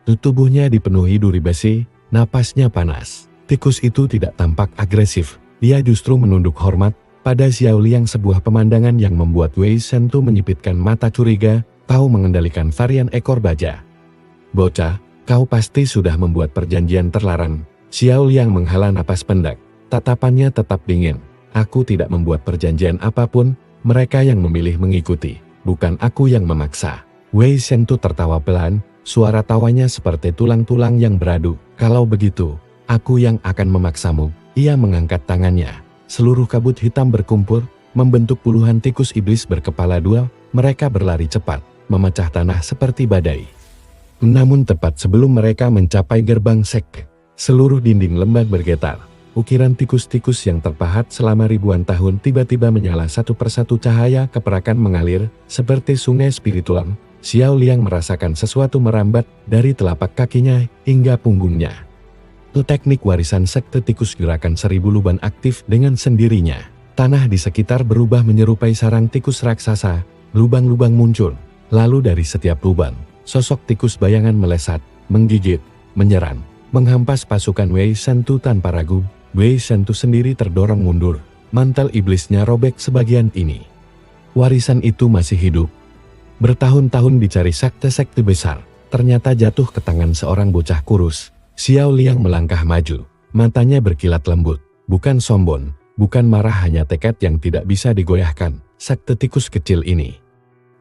Tubuhnya dipenuhi duri besi, napasnya panas. Tikus itu tidak tampak agresif, dia justru menunduk hormat pada Xiao Liang, sebuah pemandangan yang membuat Wei Shentu menyipitkan mata curiga. Kau mengendalikan varian ekor baja. Bocah, kau pasti sudah membuat perjanjian terlarang. Xiao Liang menghela napas pendek, tatapannya tetap dingin. Aku tidak membuat perjanjian apapun, mereka yang memilih mengikuti, bukan aku yang memaksa. Wei Shentu tertawa pelan, suara tawanya seperti tulang-tulang yang beradu. Kalau begitu, aku yang akan memaksamu. Ia mengangkat tangannya. Seluruh kabut hitam berkumpul, membentuk puluhan tikus iblis berkepala dua. Mereka berlari cepat, memecah tanah seperti badai. Namun tepat sebelum mereka mencapai gerbang sekte, seluruh dinding lembah bergetar. Ukiran tikus-tikus yang terpahat selama ribuan tahun tiba-tiba menyala, satu persatu cahaya keperakan mengalir, seperti sungai spiritual. Xiao Liang merasakan sesuatu merambat dari telapak kakinya hingga punggungnya. Teknik warisan sekte tikus, gerakan 1000 lubang aktif dengan sendirinya. Tanah di sekitar berubah menyerupai sarang tikus raksasa, lubang-lubang muncul. Lalu dari setiap lubang, sosok tikus bayangan melesat, menggigit, menyerang, menghampas pasukan Wei Shentu tanpa ragu. Wei Shentu sendiri terdorong mundur, mantel iblisnya robek sebagian ini. Warisan itu masih hidup. Bertahun-tahun dicari sekte-sekte besar, ternyata jatuh ke tangan seorang bocah kurus. Xiao Liang melangkah maju, matanya berkilat lembut, bukan sombong, bukan marah, hanya tekad yang tidak bisa digoyahkan. Sekte tikus kecil ini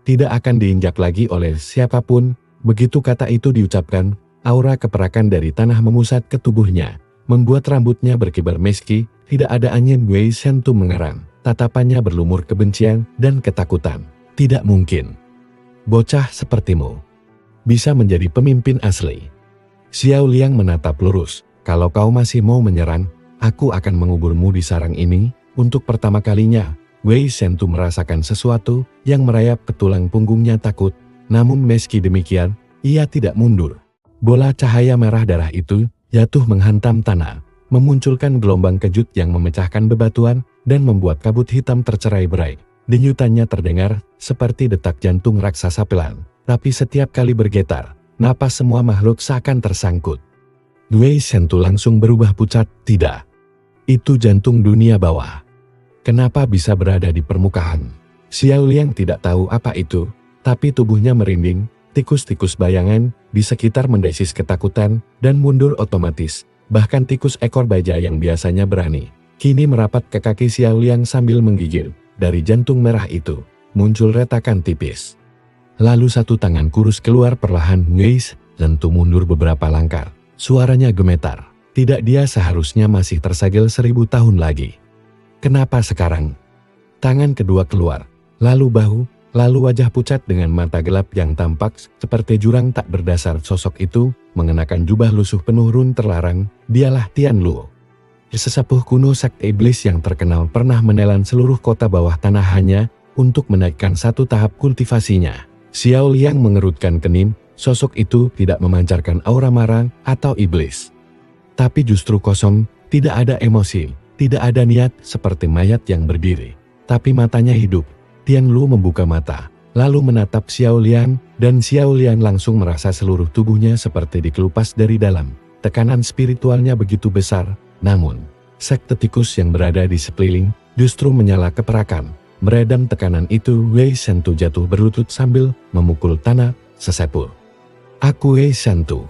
tidak akan diinjak lagi oleh siapapun. Begitu kata itu diucapkan, aura keperakan dari tanah memusat ke tubuhnya, membuat rambutnya berkibar. Meski tidak ada angin, Wei Shentu mengerang, tatapannya berlumur kebencian dan ketakutan. Tidak mungkin bocah sepertimu bisa menjadi pemimpin asli. Xiao Liang menatap lurus, kalau kau masih mau menyerang, aku akan menguburmu di sarang ini. Untuk pertama kalinya, Wei Shentu merasakan sesuatu yang merayap ke tulang punggungnya, takut. Namun meski demikian, ia tidak mundur. Bola cahaya merah darah itu jatuh menghantam tanah, memunculkan gelombang kejut yang memecahkan bebatuan dan membuat kabut hitam tercerai-berai. Denyutannya terdengar seperti detak jantung raksasa pelan, tapi setiap kali bergetar, napas semua makhluk seakan tersangkut. Wei Shentu langsung berubah pucat. Tidak, itu jantung dunia bawah. Kenapa bisa berada di permukaan? Xiao Liang tidak tahu apa itu, tapi tubuhnya merinding. Tikus-tikus bayangan di sekitar mendesis ketakutan dan mundur otomatis. Bahkan tikus ekor baja yang biasanya berani, kini merapat ke kaki Xiao Liang sambil menggigil. Dari jantung merah itu muncul retakan tipis. Lalu satu tangan kurus keluar perlahan. Wei Shentu mundur beberapa langkah. Suaranya gemetar. Tidak, dia seharusnya masih tersegel 1000 tahun lagi. Kenapa sekarang? Tangan kedua keluar, lalu bahu, lalu wajah pucat dengan mata gelap yang tampak seperti jurang tak berdasar. Sosok itu mengenakan jubah lusuh penuh run terlarang. Dialah Tian Luo, sesepuh kuno sekte iblis yang terkenal pernah menelan seluruh kota bawah tanah hanya untuk menaikkan satu tahap kultivasinya. Xiao Liang mengerutkan kening. Sosok itu tidak memancarkan aura marah atau iblis, tapi justru kosong, tidak ada emosi, tidak ada niat, seperti mayat yang berdiri. Tapi matanya hidup. Tian Luo membuka mata, lalu menatap Xiao Liang, dan Xiao Liang langsung merasa seluruh tubuhnya seperti dikelupas dari dalam. Tekanan spiritualnya begitu besar, namun sekte tikus yang berada di sekeliling justru menyala keperakan. Meredam tekanan itu, Wei Shentu jatuh berlutut sambil memukul tanah. Sesepul, aku Wei Shentu.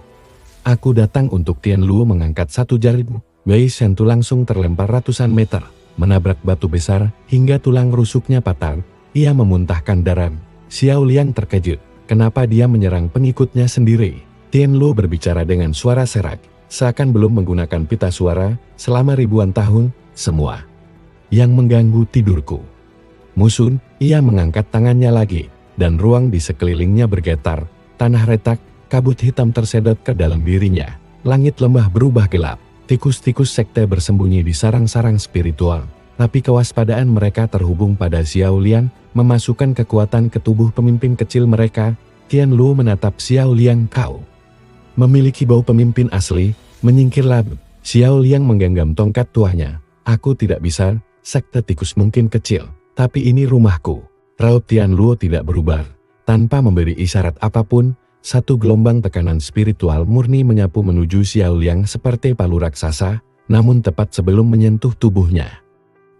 Aku datang untuk Tian Luo mengangkat satu jari. Wei Shentu langsung terlempar ratusan meter, menabrak batu besar hingga tulang rusuknya patah. Ia memuntahkan darah. Xiao Liang terkejut. Kenapa dia menyerang pengikutnya sendiri? Tian Luo berbicara dengan suara serak, seakan belum menggunakan pita suara selama ribuan tahun. Semua yang mengganggu tidurku. Musun, ia mengangkat tangannya lagi. dan ruang di sekelilingnya bergetar. Tanah retak, kabut hitam tersedot ke dalam dirinya. Langit lembah berubah gelap. Tikus-tikus sekte bersembunyi di sarang-sarang spiritual. Tapi kewaspadaan mereka terhubung pada Xiao Liang, memasukkan kekuatan ke tubuh pemimpin kecil mereka. Tian Luo menatap Xiao Liang. Kau memiliki bau pemimpin asli. Menyingkirlah. Xiao Liang menggenggam tongkat tuanya. Aku tidak bisa, sekte tikus mungkin kecil, tapi ini rumahku. Raut Tian Luo tidak berubah. Tanpa memberi isyarat apapun, satu gelombang tekanan spiritual murni menyapu menuju Xiao Liang seperti palu raksasa, namun tepat sebelum menyentuh tubuhnya.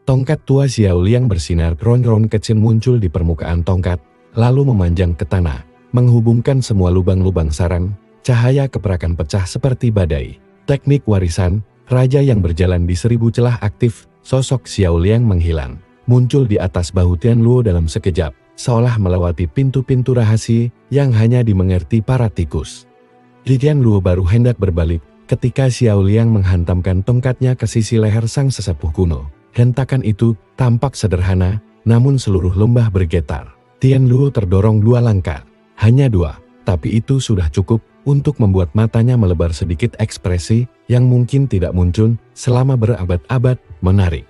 Tongkat tua Xiao Liang bersinar, ron-ron kecil muncul di permukaan tongkat, lalu memanjang ke tanah, menghubungkan semua lubang-lubang sarang. Cahaya keperakan pecah seperti badai. Teknik warisan, raja yang berjalan di 1000 celah aktif. Sosok Xiao Liang menghilang, muncul di atas bahu Tian Luo dalam sekejap, seolah melewati pintu-pintu rahasia yang hanya dimengerti para tikus. Tian Luo baru hendak berbalik, ketika Xiao Liang menghantamkan tongkatnya ke sisi leher sang sesepuh kuno. Hentakan itu tampak sederhana, namun seluruh lembah bergetar. Tian Luo terdorong 2 langkah, hanya 2, tapi itu sudah cukup untuk membuat matanya melebar sedikit, ekspresi yang mungkin tidak muncul selama berabad-abad. Menarik.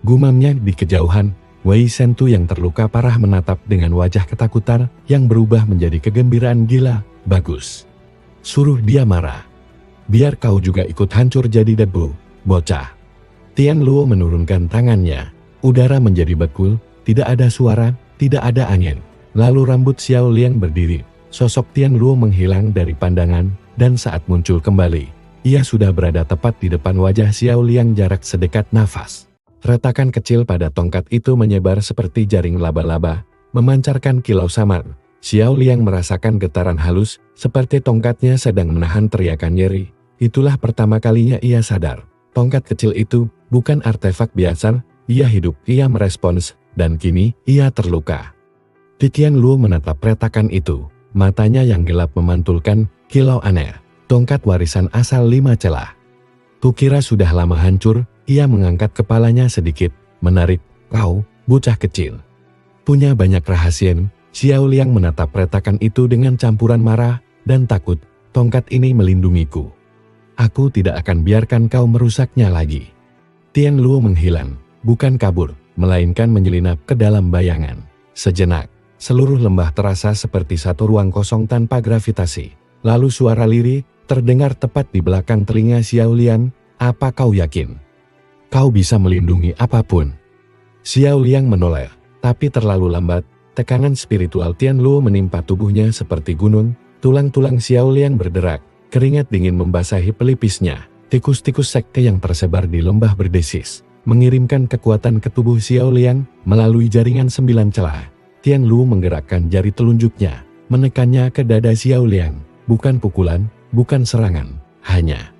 Gumamnya di kejauhan. Wei Shentu yang terluka parah menatap dengan wajah ketakutan yang berubah menjadi kegembiraan. Gila, bagus. Suruh dia marah. Biar kau juga ikut hancur jadi debu, bocah. Tian Luo menurunkan tangannya. Udara menjadi bekul, tidak ada suara, tidak ada angin. Lalu rambut Xiao Liang berdiri. Sosok Tian Luo menghilang dari pandangan, dan saat muncul kembali, ia sudah berada tepat di depan wajah Xiao Liang, jarak sedekat nafas. Retakan kecil pada tongkat itu menyebar seperti jaring laba-laba, memancarkan kilau samar. Xiao Liang merasakan getaran halus, seperti tongkatnya sedang menahan teriakan nyeri. Itulah pertama kalinya ia sadar. Tongkat kecil itu bukan artefak biasa, ia hidup, ia merespons, dan kini ia terluka. Tian Luo menatap retakan itu. Matanya yang gelap memantulkan kilau aneh. Tongkat warisan asal 5 celah. Kukira sudah lama hancur. Ia mengangkat kepalanya sedikit. Menarik. Kau, bocah kecil, punya banyak rahasia. Xiao Liang menatap retakan itu dengan campuran marah dan takut. Tongkat ini melindungiku. Aku tidak akan biarkan kau merusaknya lagi. Tian Luo menghilang. Bukan kabur, melainkan menyelinap ke dalam bayangan. Sejenak, seluruh lembah terasa seperti satu ruang kosong tanpa gravitasi. Lalu suara lirih terdengar tepat di belakang telinga Xiao Liang. Apa kau yakin kau bisa melindungi apapun? Xiao Liang menoleh, tapi terlalu lambat. Tekanan spiritual Tian Luo menimpa tubuhnya seperti gunung. Tulang-tulang Xiao Liang berderak, keringat dingin membasahi pelipisnya. Tikus-tikus sekte yang tersebar di lembah berdesis, mengirimkan kekuatan ke tubuh Xiao Liang melalui jaringan 9 celah. Tian Luo menggerakkan jari telunjuknya, menekannya ke dada Xiao Liang. Bukan pukulan, bukan serangan, hanya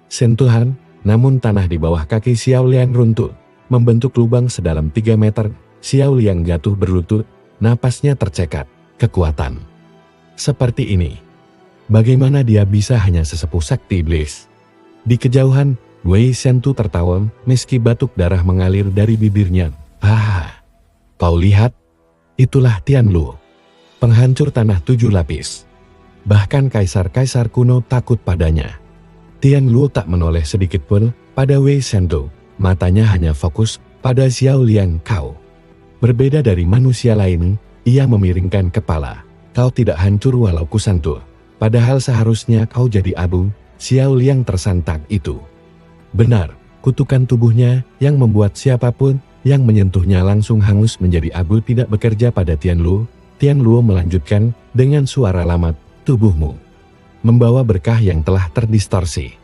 sentuhan. Namun tanah di bawah kaki Xiao Liang runtuh, membentuk lubang sedalam 3 meter. Xiao Liang jatuh berlutut, napasnya tercekat. Kekuatan seperti ini, bagaimana dia bisa hanya sesepuh sakti iblis? Di kejauhan, Wei Shentu tertawa meski batuk darah mengalir dari bibirnya. Kau lihat? Itulah Tian Luo, penghancur tanah 7 lapis. Bahkan kaisar-kaisar kuno takut padanya. Tian Luo tak menoleh sedikit pun pada Wei Shentu. Matanya hanya fokus pada Xiao Liang. Kau berbeda dari manusia lain. Ia memiringkan kepala. Kau tidak hancur walau kusentuh. Padahal seharusnya kau jadi abu. Xiao Liang tersantak itu. Benar, kutukan tubuhnya yang membuat siapapun yang menyentuhnya langsung hangus menjadi abu tidak bekerja pada Tian Luo. Tian Luo melanjutkan dengan suara lamat. Tubuhmu membawa berkah yang telah terdistorsi.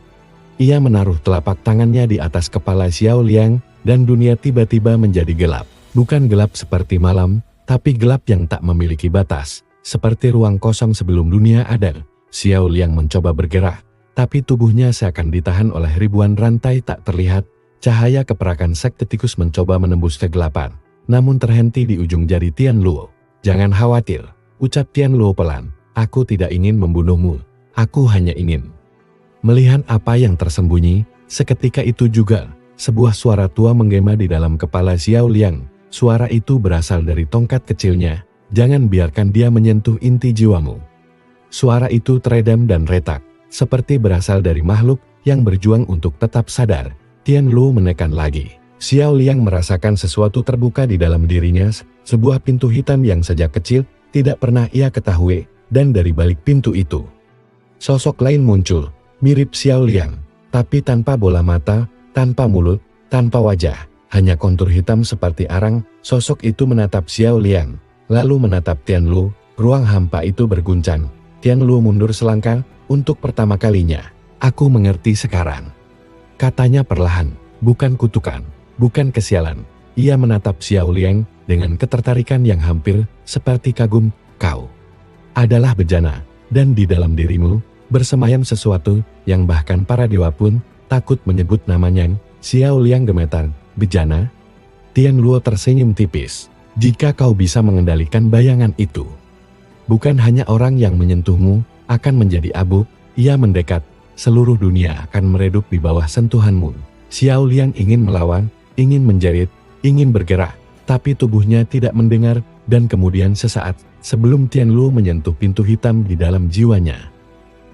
Ia menaruh telapak tangannya di atas kepala Xiao Liang, dan dunia tiba-tiba menjadi gelap. Bukan gelap seperti malam, tapi gelap yang tak memiliki batas, seperti ruang kosong sebelum dunia ada. Xiao Liang mencoba bergerak, tapi tubuhnya seakan ditahan oleh ribuan rantai tak terlihat. Cahaya keperakan sekte tikus mencoba menembus kegelapan, namun terhenti di ujung jari Tian Luo. Jangan khawatir, ucap Tian Luo pelan. Aku tidak ingin membunuhmu, aku hanya ingin melihat apa yang tersembunyi. Seketika itu juga, sebuah suara tua menggema di dalam kepala Xiao Liang. Suara itu berasal dari tongkat kecilnya, jangan biarkan dia menyentuh inti jiwamu. Suara itu teredam dan retak, seperti berasal dari makhluk yang berjuang untuk tetap sadar. Tian Luo menekan lagi. Xiao Liang merasakan sesuatu terbuka di dalam dirinya, sebuah pintu hitam yang sejak kecil tidak pernah ia ketahui, dan dari balik pintu itu, sosok lain muncul, mirip Xiao Liang, tapi tanpa bola mata, tanpa mulut, tanpa wajah, hanya kontur hitam seperti arang. Sosok itu menatap Xiao Liang, lalu menatap Tian Luo. Ruang hampa itu berguncang. Tian Luo mundur selangkah. Untuk pertama kalinya, aku mengerti sekarang, katanya perlahan, bukan kutukan, bukan kesialan. Ia menatap Xiao Liang dengan ketertarikan yang hampir seperti kagum. Kau adalah bejana, dan di dalam dirimu bersemayam sesuatu yang bahkan para dewa pun takut menyebut namanya. Xiao Liang gemetar. Bejana? Tian Luo tersenyum tipis. Jika kau bisa mengendalikan bayangan itu, bukan hanya orang yang menyentuhmu akan menjadi abu. Ia mendekat, seluruh dunia akan meredup di bawah sentuhanmu. Xiao Liang ingin melawan, ingin menjerit, ingin bergerak, tapi tubuhnya tidak mendengar, dan kemudian sesaat sebelum Tian Luo menyentuh pintu hitam di dalam jiwanya,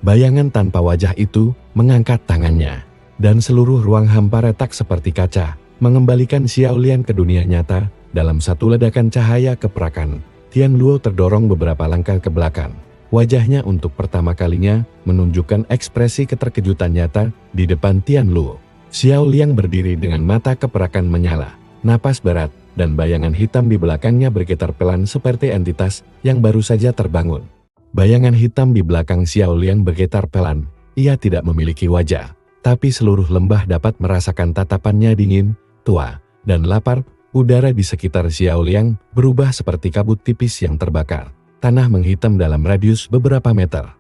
bayangan tanpa wajah itu mengangkat tangannya, dan seluruh ruang hampa retak seperti kaca, mengembalikan Xiao Liang ke dunia nyata. Dalam satu ledakan cahaya keperakan, Tian Luo terdorong beberapa langkah ke belakang. Wajahnya untuk pertama kalinya menunjukkan ekspresi keterkejutan nyata di depan Tian Luo. Xiao Liang berdiri dengan mata keperakan menyala, napas berat, dan bayangan hitam di belakangnya bergetar pelan seperti entitas yang baru saja terbangun. Bayangan hitam di belakang Xiao Liang bergetar pelan. Ia tidak memiliki wajah, tapi seluruh lembah dapat merasakan tatapannya dingin, tua, dan lapar. Udara di sekitar Xiao Liang berubah seperti kabut tipis yang terbakar. Tanah menghitam dalam radius beberapa meter.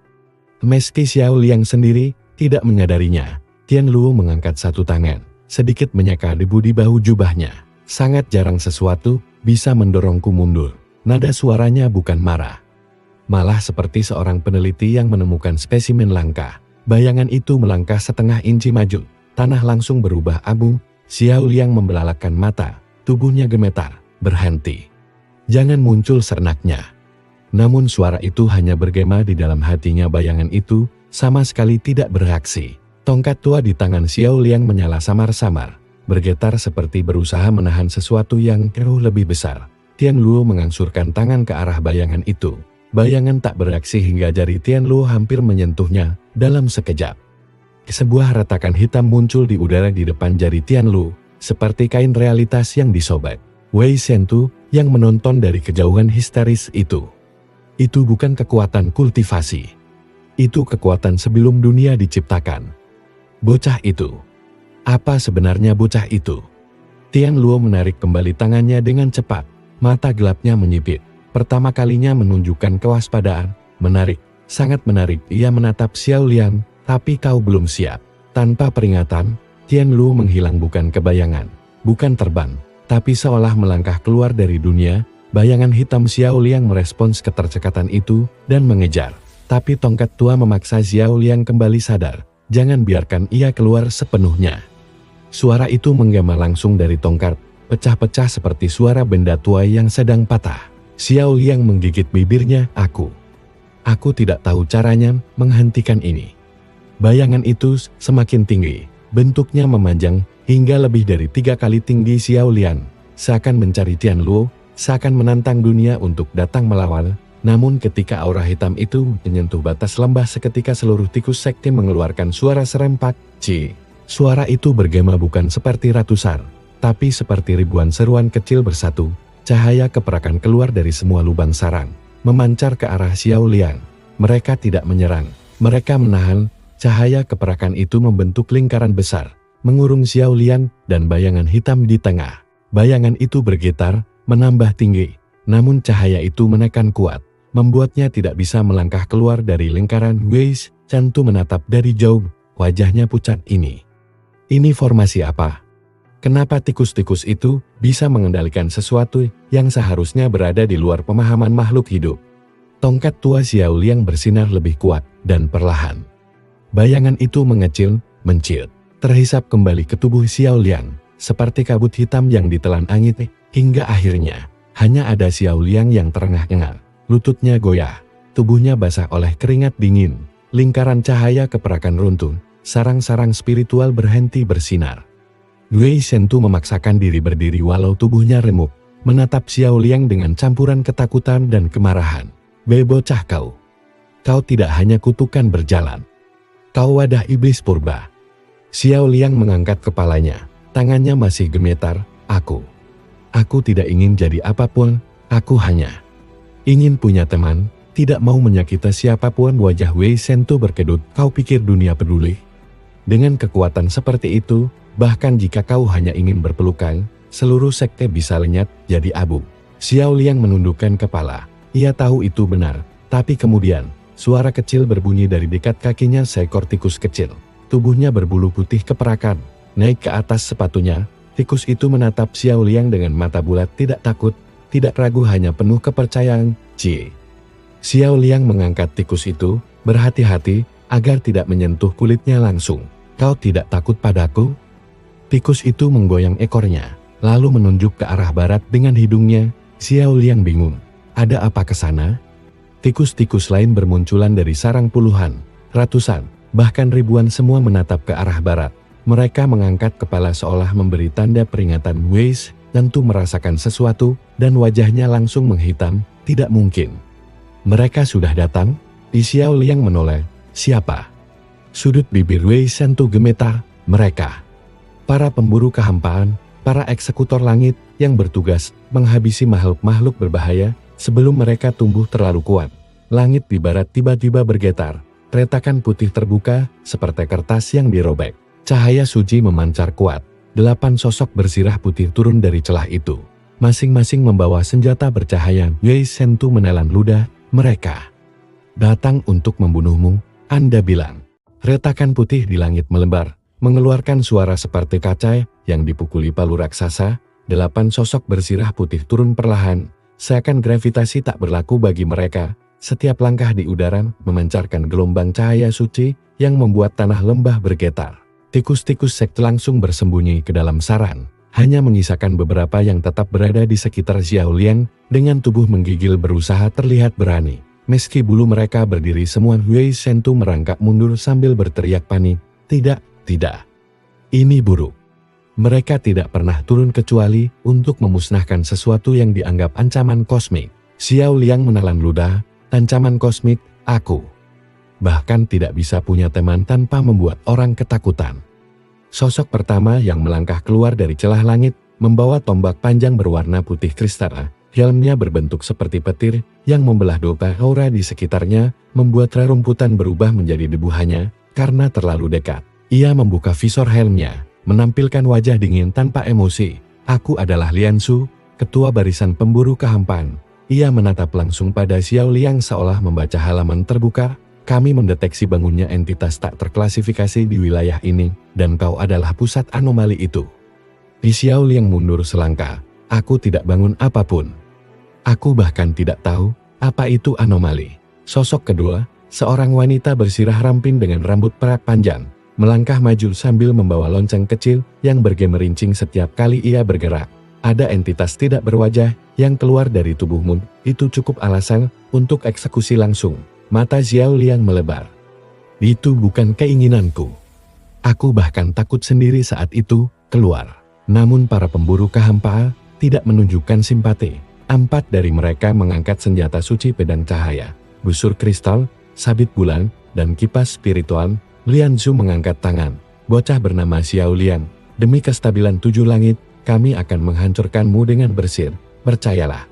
Meski Xiao Liang sendiri tidak menyadarinya, Tian Luo mengangkat satu tangan, sedikit menyeka debu di bahu jubahnya. Sangat jarang sesuatu bisa mendorongku mundur. Nada suaranya bukan marah, malah seperti seorang peneliti yang menemukan spesimen langka. Bayangan itu melangkah setengah inci maju. Tanah langsung berubah abu. Xiao Liang membelalakkan mata, tubuhnya gemetar. Berhenti. Jangan muncul seenaknya. Namun suara itu hanya bergema di dalam hatinya. Bayangan itu sama sekali tidak bereaksi. Tongkat tua di tangan Xiao Liang menyala samar-samar, bergetar seperti berusaha menahan sesuatu yang jauh lebih besar. Tian Luo mengangsurkan tangan ke arah bayangan itu. Bayangan tak bereaksi hingga jari Tian Luo hampir menyentuhnya. Dalam sekejap, sebuah retakan hitam muncul di udara di depan jari Tian Luo, seperti kain realitas yang disobek. Wei Shentu yang menonton dari kejauhan histeris itu. Itu bukan kekuatan kultivasi. Itu kekuatan sebelum dunia diciptakan. Bocah itu. Apa sebenarnya bocah itu? Tian Luo menarik kembali tangannya dengan cepat. Mata gelapnya menyipit. Pertama kalinya menunjukkan kewaspadaan. Menarik, sangat menarik. Ia menatap Xiao Liang. Tapi kau belum siap. Tanpa peringatan, Tian Luo menghilang, bukan kebayangan, bukan terbang, tapi seolah melangkah keluar dari dunia. Bayangan hitam Xiao Liang merespons ketercekatan itu dan mengejar. Tapi tongkat tua memaksa Xiao Liang kembali sadar. Jangan biarkan ia keluar sepenuhnya. Suara itu menggema langsung dari tongkat, pecah-pecah seperti suara benda tua yang sedang patah. Xiao Liang menggigit bibirnya. Aku tidak tahu caranya menghentikan ini. Bayangan itu semakin tinggi. Bentuknya memanjang hingga lebih dari 3 kali tinggi Xiao Liang. Seakan mencari Tian Luo, seakan menantang dunia untuk datang melawan. Namun ketika aura hitam itu menyentuh batas lembah, seketika seluruh tikus sekte mengeluarkan suara serempak. Ci. Suara itu bergema bukan seperti ratusan, tapi seperti ribuan seruan kecil bersatu. Cahaya keperakan keluar dari semua lubang sarang, memancar ke arah Xiao Liang. Mereka tidak menyerang, mereka menahan. Cahaya keperakan itu membentuk lingkaran besar, mengurung Xiao Liang dan bayangan hitam di tengah. Bayangan itu bergetar, menambah tinggi, namun cahaya itu menekan kuat, membuatnya tidak bisa melangkah keluar dari lingkaran. Wei Shentu menatap dari jauh, wajahnya pucat. Ini formasi apa? Kenapa tikus-tikus itu bisa mengendalikan sesuatu yang seharusnya berada di luar pemahaman makhluk hidup? Tongkat tua Xiao Liang bersinar lebih kuat, dan perlahan bayangan itu mengecil, menciut, terhisap kembali ke tubuh Xiao Liang, seperti kabut hitam yang ditelan angin, hingga akhirnya Hanya ada Xiao Liang yang terengah-engah, lututnya goyah, tubuhnya basah oleh keringat dingin, lingkaran cahaya keperakan runtuh, sarang-sarang spiritual berhenti bersinar. Wei Shentu memaksakan diri berdiri walau tubuhnya remuk, menatap Xiao Liang dengan campuran ketakutan dan kemarahan. Bocah kau. Kau tidak hanya kutukan berjalan. Kau wadah iblis purba. Xiao Liang mengangkat kepalanya, tangannya masih gemetar. Aku tidak ingin jadi apapun, aku hanya ingin punya teman, tidak mau menyakiti siapapun. Wajah Wei Shentu berkedut. Kau pikir dunia peduli? Dengan kekuatan seperti itu, bahkan jika kau hanya ingin berpelukan, seluruh sekte bisa lenyap jadi abu. Xiao Liang menundukkan kepala. Ia tahu itu benar, tapi kemudian, suara kecil berbunyi dari dekat kakinya seekor tikus kecil. Tubuhnya berbulu putih keperakan, naik ke atas sepatunya. Tikus itu menatap Xiao Liang dengan mata bulat, tidak takut, tidak ragu, hanya penuh kepercayaan. Xiao Liang mengangkat tikus itu, berhati-hati, agar tidak menyentuh kulitnya langsung. Kau tidak takut padaku? Tikus itu menggoyang ekornya, lalu menunjuk ke arah barat dengan hidungnya. Xiao Liang bingung. Ada apa ke sana? Tikus-tikus lain bermunculan dari sarang puluhan, ratusan, bahkan ribuan, semua menatap ke arah barat. Mereka mengangkat kepala seolah memberi tanda peringatan. Wei tentu merasakan sesuatu, dan wajahnya langsung menghitam. Tidak mungkin. Mereka sudah datang? Xiao Liang menoleh. Siapa? Sudut bibir Wei Shentu gemetar. Mereka. Para pemburu kehampaan, para eksekutor langit yang bertugas menghabisi makhluk-makhluk berbahaya sebelum mereka tumbuh terlalu kuat. Langit di barat tiba-tiba bergetar. Retakan putih terbuka seperti kertas yang dirobek. Cahaya suci memancar kuat. 8 sosok bersirah putih turun dari celah itu. Masing-masing membawa senjata bercahaya. Wei Shentu menelan ludah. Mereka datang untuk membunuhmu, Anda bilang. Retakan putih di langit melebar, mengeluarkan suara seperti kaca yang dipukuli palu raksasa. 8 sosok bersirah putih turun perlahan, seakan gravitasi tak berlaku bagi mereka. Setiap langkah di udara memancarkan gelombang cahaya suci yang membuat tanah lembah bergetar. Tikus-tikus sekte langsung bersembunyi ke dalam sarang, hanya menyisakan beberapa yang tetap berada di sekitar Xiao Liang, dengan tubuh menggigil berusaha terlihat berani. Meski bulu mereka berdiri semua, Wei Shentu merangkak mundur sambil berteriak panik. Tidak. Ini buruk. Mereka tidak pernah turun kecuali untuk memusnahkan sesuatu yang dianggap ancaman kosmik. Xiao Liang menelan ludah. Ancaman kosmik, aku bahkan tidak bisa punya teman tanpa membuat orang ketakutan. Sosok pertama yang melangkah keluar dari celah langit, membawa tombak panjang berwarna putih kristal. Helmnya berbentuk seperti petir yang membelah dopa. Aura di sekitarnya membuat rerumputan berubah menjadi debu hanya karena terlalu dekat. Ia membuka visor helmnya, menampilkan wajah dingin tanpa emosi. Aku adalah Lian Su, ketua barisan pemburu kehampaan. Ia menatap langsung pada Xiao Liang seolah membaca halaman terbuka. Kami mendeteksi bangunnya entitas tak terklasifikasi di wilayah ini, dan kau adalah pusat anomali itu. Xiao Liang mundur selangkah. Aku tidak bangun apapun. Aku bahkan tidak tahu apa itu anomali. Sosok kedua, seorang wanita bersirah ramping dengan rambut perak panjang, melangkah maju sambil membawa lonceng kecil yang bergemerincing setiap kali ia bergerak. Ada entitas tidak berwajah yang keluar dari tubuhmu, itu cukup alasan untuk eksekusi langsung. Mata Xiao Liang melebar. Itu bukan keinginanku. Aku bahkan takut sendiri saat itu keluar. Namun para pemburu kehampaan tidak menunjukkan simpati. 4 dari mereka mengangkat senjata suci pedang cahaya, busur kristal, sabit bulan, dan kipas spiritual. Lian Su mengangkat tangan. Bocah bernama Xiao Liang, demi kestabilan 7 langit, kami akan menghancurkanmu dengan bersih. Percayalah.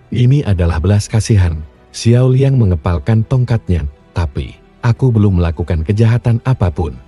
Ini adalah belas kasihan. Xiao Liang mengepalkan tongkatnya. Tapi, aku belum melakukan kejahatan apapun.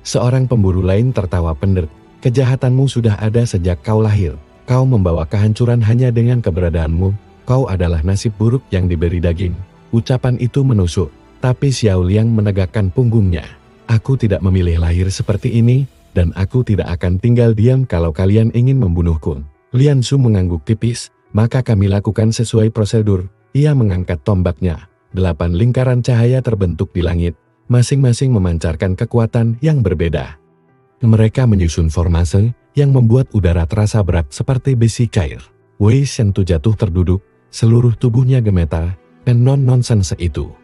Seorang pemburu lain tertawa pendet. Kejahatanmu sudah ada sejak kau lahir. Kau membawa kehancuran hanya dengan keberadaanmu. Kau adalah nasib buruk yang diberi daging. Ucapan itu menusuk. Tapi Xiao Liang menegakkan punggungnya. Aku tidak memilih lahir seperti ini, dan aku tidak akan tinggal diam kalau kalian ingin membunuhku. Lian Su mengangguk tipis. Maka kami lakukan sesuai prosedur. Ia mengangkat tombaknya. 8 lingkaran cahaya terbentuk di langit, masing-masing memancarkan kekuatan yang berbeda. Mereka menyusun formase yang membuat udara terasa berat seperti besi cair. Wei Shentu jatuh terduduk, seluruh tubuhnya gemetar, dan non-nonsense itu.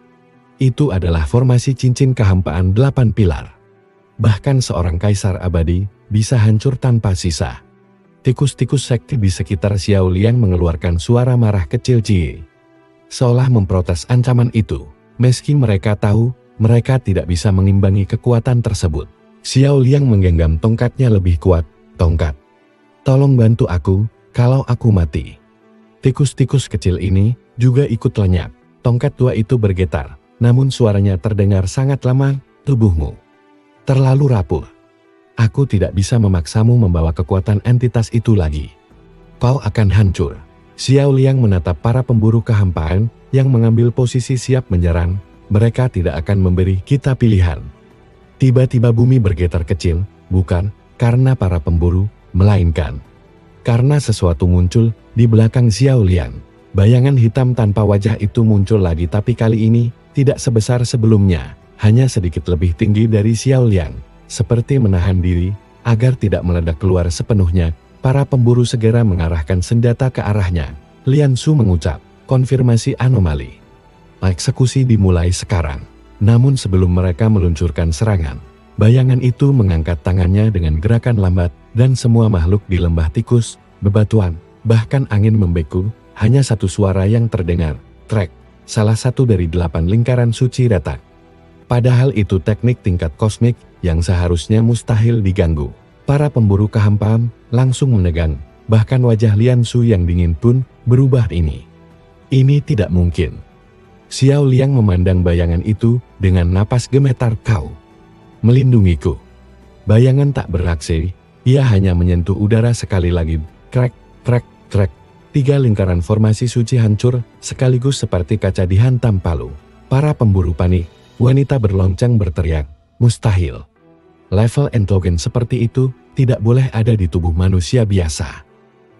Itu adalah formasi cincin kehampaan 8 pilar. Bahkan seorang kaisar abadi bisa hancur tanpa sisa. Tikus-tikus sekte di sekitar Xiao Liang mengeluarkan suara marah kecil Jie. Seolah memprotes ancaman itu, meski mereka tahu mereka tidak bisa mengimbangi kekuatan tersebut. Xiao Liang menggenggam tongkatnya lebih kuat. Tongkat, tolong bantu aku kalau aku mati. Tikus-tikus kecil ini juga ikut lenyap. Tongkat tua itu bergetar, namun suaranya terdengar sangat lemah. Tubuhmu terlalu rapuh. Aku tidak bisa memaksamu membawa kekuatan entitas itu lagi. Kau akan hancur. Xiao Liang menatap para pemburu kehampaan yang mengambil posisi siap menyerang. Mereka tidak akan memberi kita pilihan. Tiba-tiba bumi bergetar kecil, bukan karena para pemburu, melainkan karena sesuatu muncul di belakang Xiao Liang. Bayangan hitam tanpa wajah itu muncul lagi, tapi kali ini tidak sebesar sebelumnya, hanya sedikit lebih tinggi dari Xiao Liang. Seperti menahan diri agar tidak meledak keluar sepenuhnya, para pemburu segera mengarahkan senjata ke arahnya. Lian Su mengucap, konfirmasi anomali. Eksekusi dimulai sekarang. Namun sebelum mereka meluncurkan serangan, bayangan itu mengangkat tangannya dengan gerakan lambat, dan semua makhluk di lembah tikus, bebatuan, bahkan angin membeku. Hanya satu suara yang terdengar, trek, salah satu dari 8 lingkaran suci retak. Padahal itu teknik tingkat kosmik yang seharusnya mustahil diganggu. Para pemburu kehampaan langsung menegang, bahkan wajah Lian Su yang dingin pun berubah ini. Ini tidak mungkin. Xiao Liang memandang bayangan itu dengan napas gemetar. Kau melindungiku. Bayangan tak beraksi, ia hanya menyentuh udara sekali lagi. Krek, krek, krek. 3 lingkaran formasi suci hancur sekaligus seperti kaca dihantam palu. Para pemburu panik. Wanita berlonceng berteriak, mustahil. Level endogen seperti itu tidak boleh ada di tubuh manusia biasa.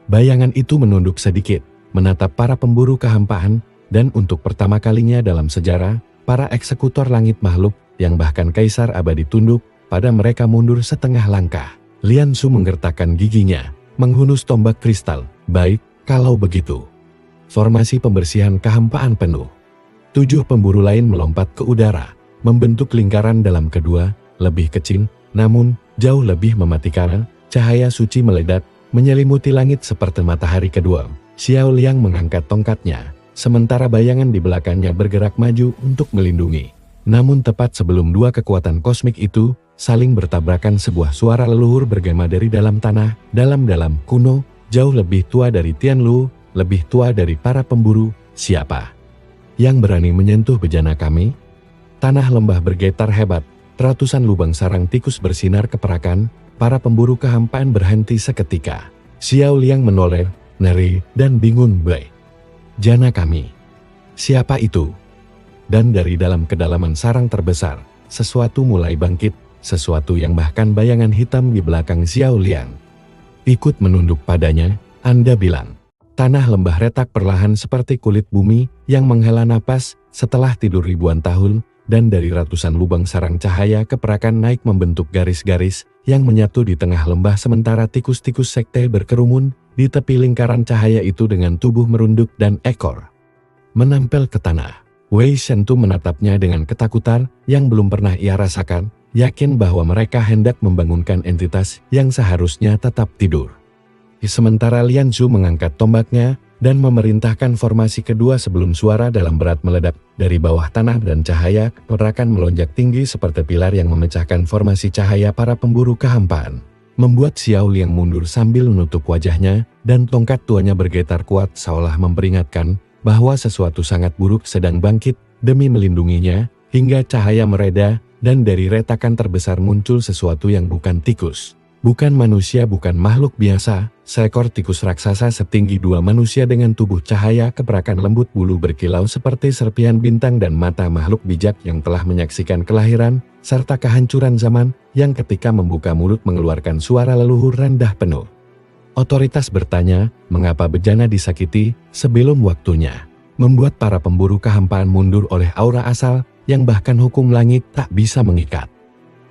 Bayangan itu menunduk sedikit, menatap para pemburu kehampaan, dan untuk pertama kalinya dalam sejarah, para eksekutor langit makhluk yang bahkan kaisar abadi tunduk pada mereka mundur setengah langkah. Lian Su menggertakkan giginya, menghunus tombak kristal. Baik, kalau begitu. Formasi pembersihan kehampaan penuh. 7 pemburu lain melompat ke udara, membentuk lingkaran dalam kedua, lebih kecil, namun jauh lebih mematikan. Cahaya suci meledak, menyelimuti langit seperti matahari kedua. Xiao Liang mengangkat tongkatnya, sementara bayangan di belakangnya bergerak maju untuk melindungi. Namun tepat sebelum 2 kekuatan kosmik itu saling bertabrakan, sebuah suara leluhur bergema dari dalam tanah, dalam-dalam kuno, jauh lebih tua dari Tianlu, lebih tua dari para pemburu. Siapa yang berani menyentuh bejana kami? Tanah lembah bergetar hebat, ratusan lubang sarang tikus bersinar keperakan, para pemburu kehampaan berhenti seketika. Xiao Liang menoleh, ngeri, dan bingung. Jana kami. Siapa itu? Dan dari dalam kedalaman sarang terbesar, sesuatu mulai bangkit, sesuatu yang bahkan bayangan hitam di belakang Xiao Liang ikut menunduk padanya. Anda bilang. Tanah lembah retak perlahan seperti kulit bumi yang menghela napas setelah tidur ribuan tahun, dan dari ratusan lubang sarang cahaya keperakan naik membentuk garis-garis yang menyatu di tengah lembah, sementara tikus-tikus sekte berkerumun di tepi lingkaran cahaya itu dengan tubuh merunduk dan ekor menempel ke tanah. Wei Shentu menatapnya dengan ketakutan yang belum pernah ia rasakan, yakin bahwa mereka hendak membangunkan entitas yang seharusnya tetap tidur. Sementara Lian Su mengangkat tombaknya dan memerintahkan formasi kedua sebelum suara dalam berat meledak dari bawah tanah dan cahaya keperakan melonjak tinggi seperti pilar yang memecahkan formasi cahaya para pemburu kehampaan, membuat Xiao Liang mundur sambil menutup wajahnya, dan tongkat tuanya bergetar kuat seolah memperingatkan bahwa sesuatu sangat buruk sedang bangkit demi melindunginya. Hingga cahaya mereda dan dari retakan terbesar muncul sesuatu yang bukan tikus, bukan manusia, bukan makhluk biasa. Seekor tikus raksasa setinggi 2 manusia dengan tubuh cahaya keperakan lembut, bulu berkilau seperti serpihan bintang, dan mata makhluk bijak yang telah menyaksikan kelahiran serta kehancuran zaman, yang ketika membuka mulut mengeluarkan suara leluhur rendah penuh otoritas bertanya, mengapa bejana disakiti sebelum waktunya, membuat para pemburu kehampaan mundur oleh aura asal yang bahkan hukum langit tak bisa mengikat.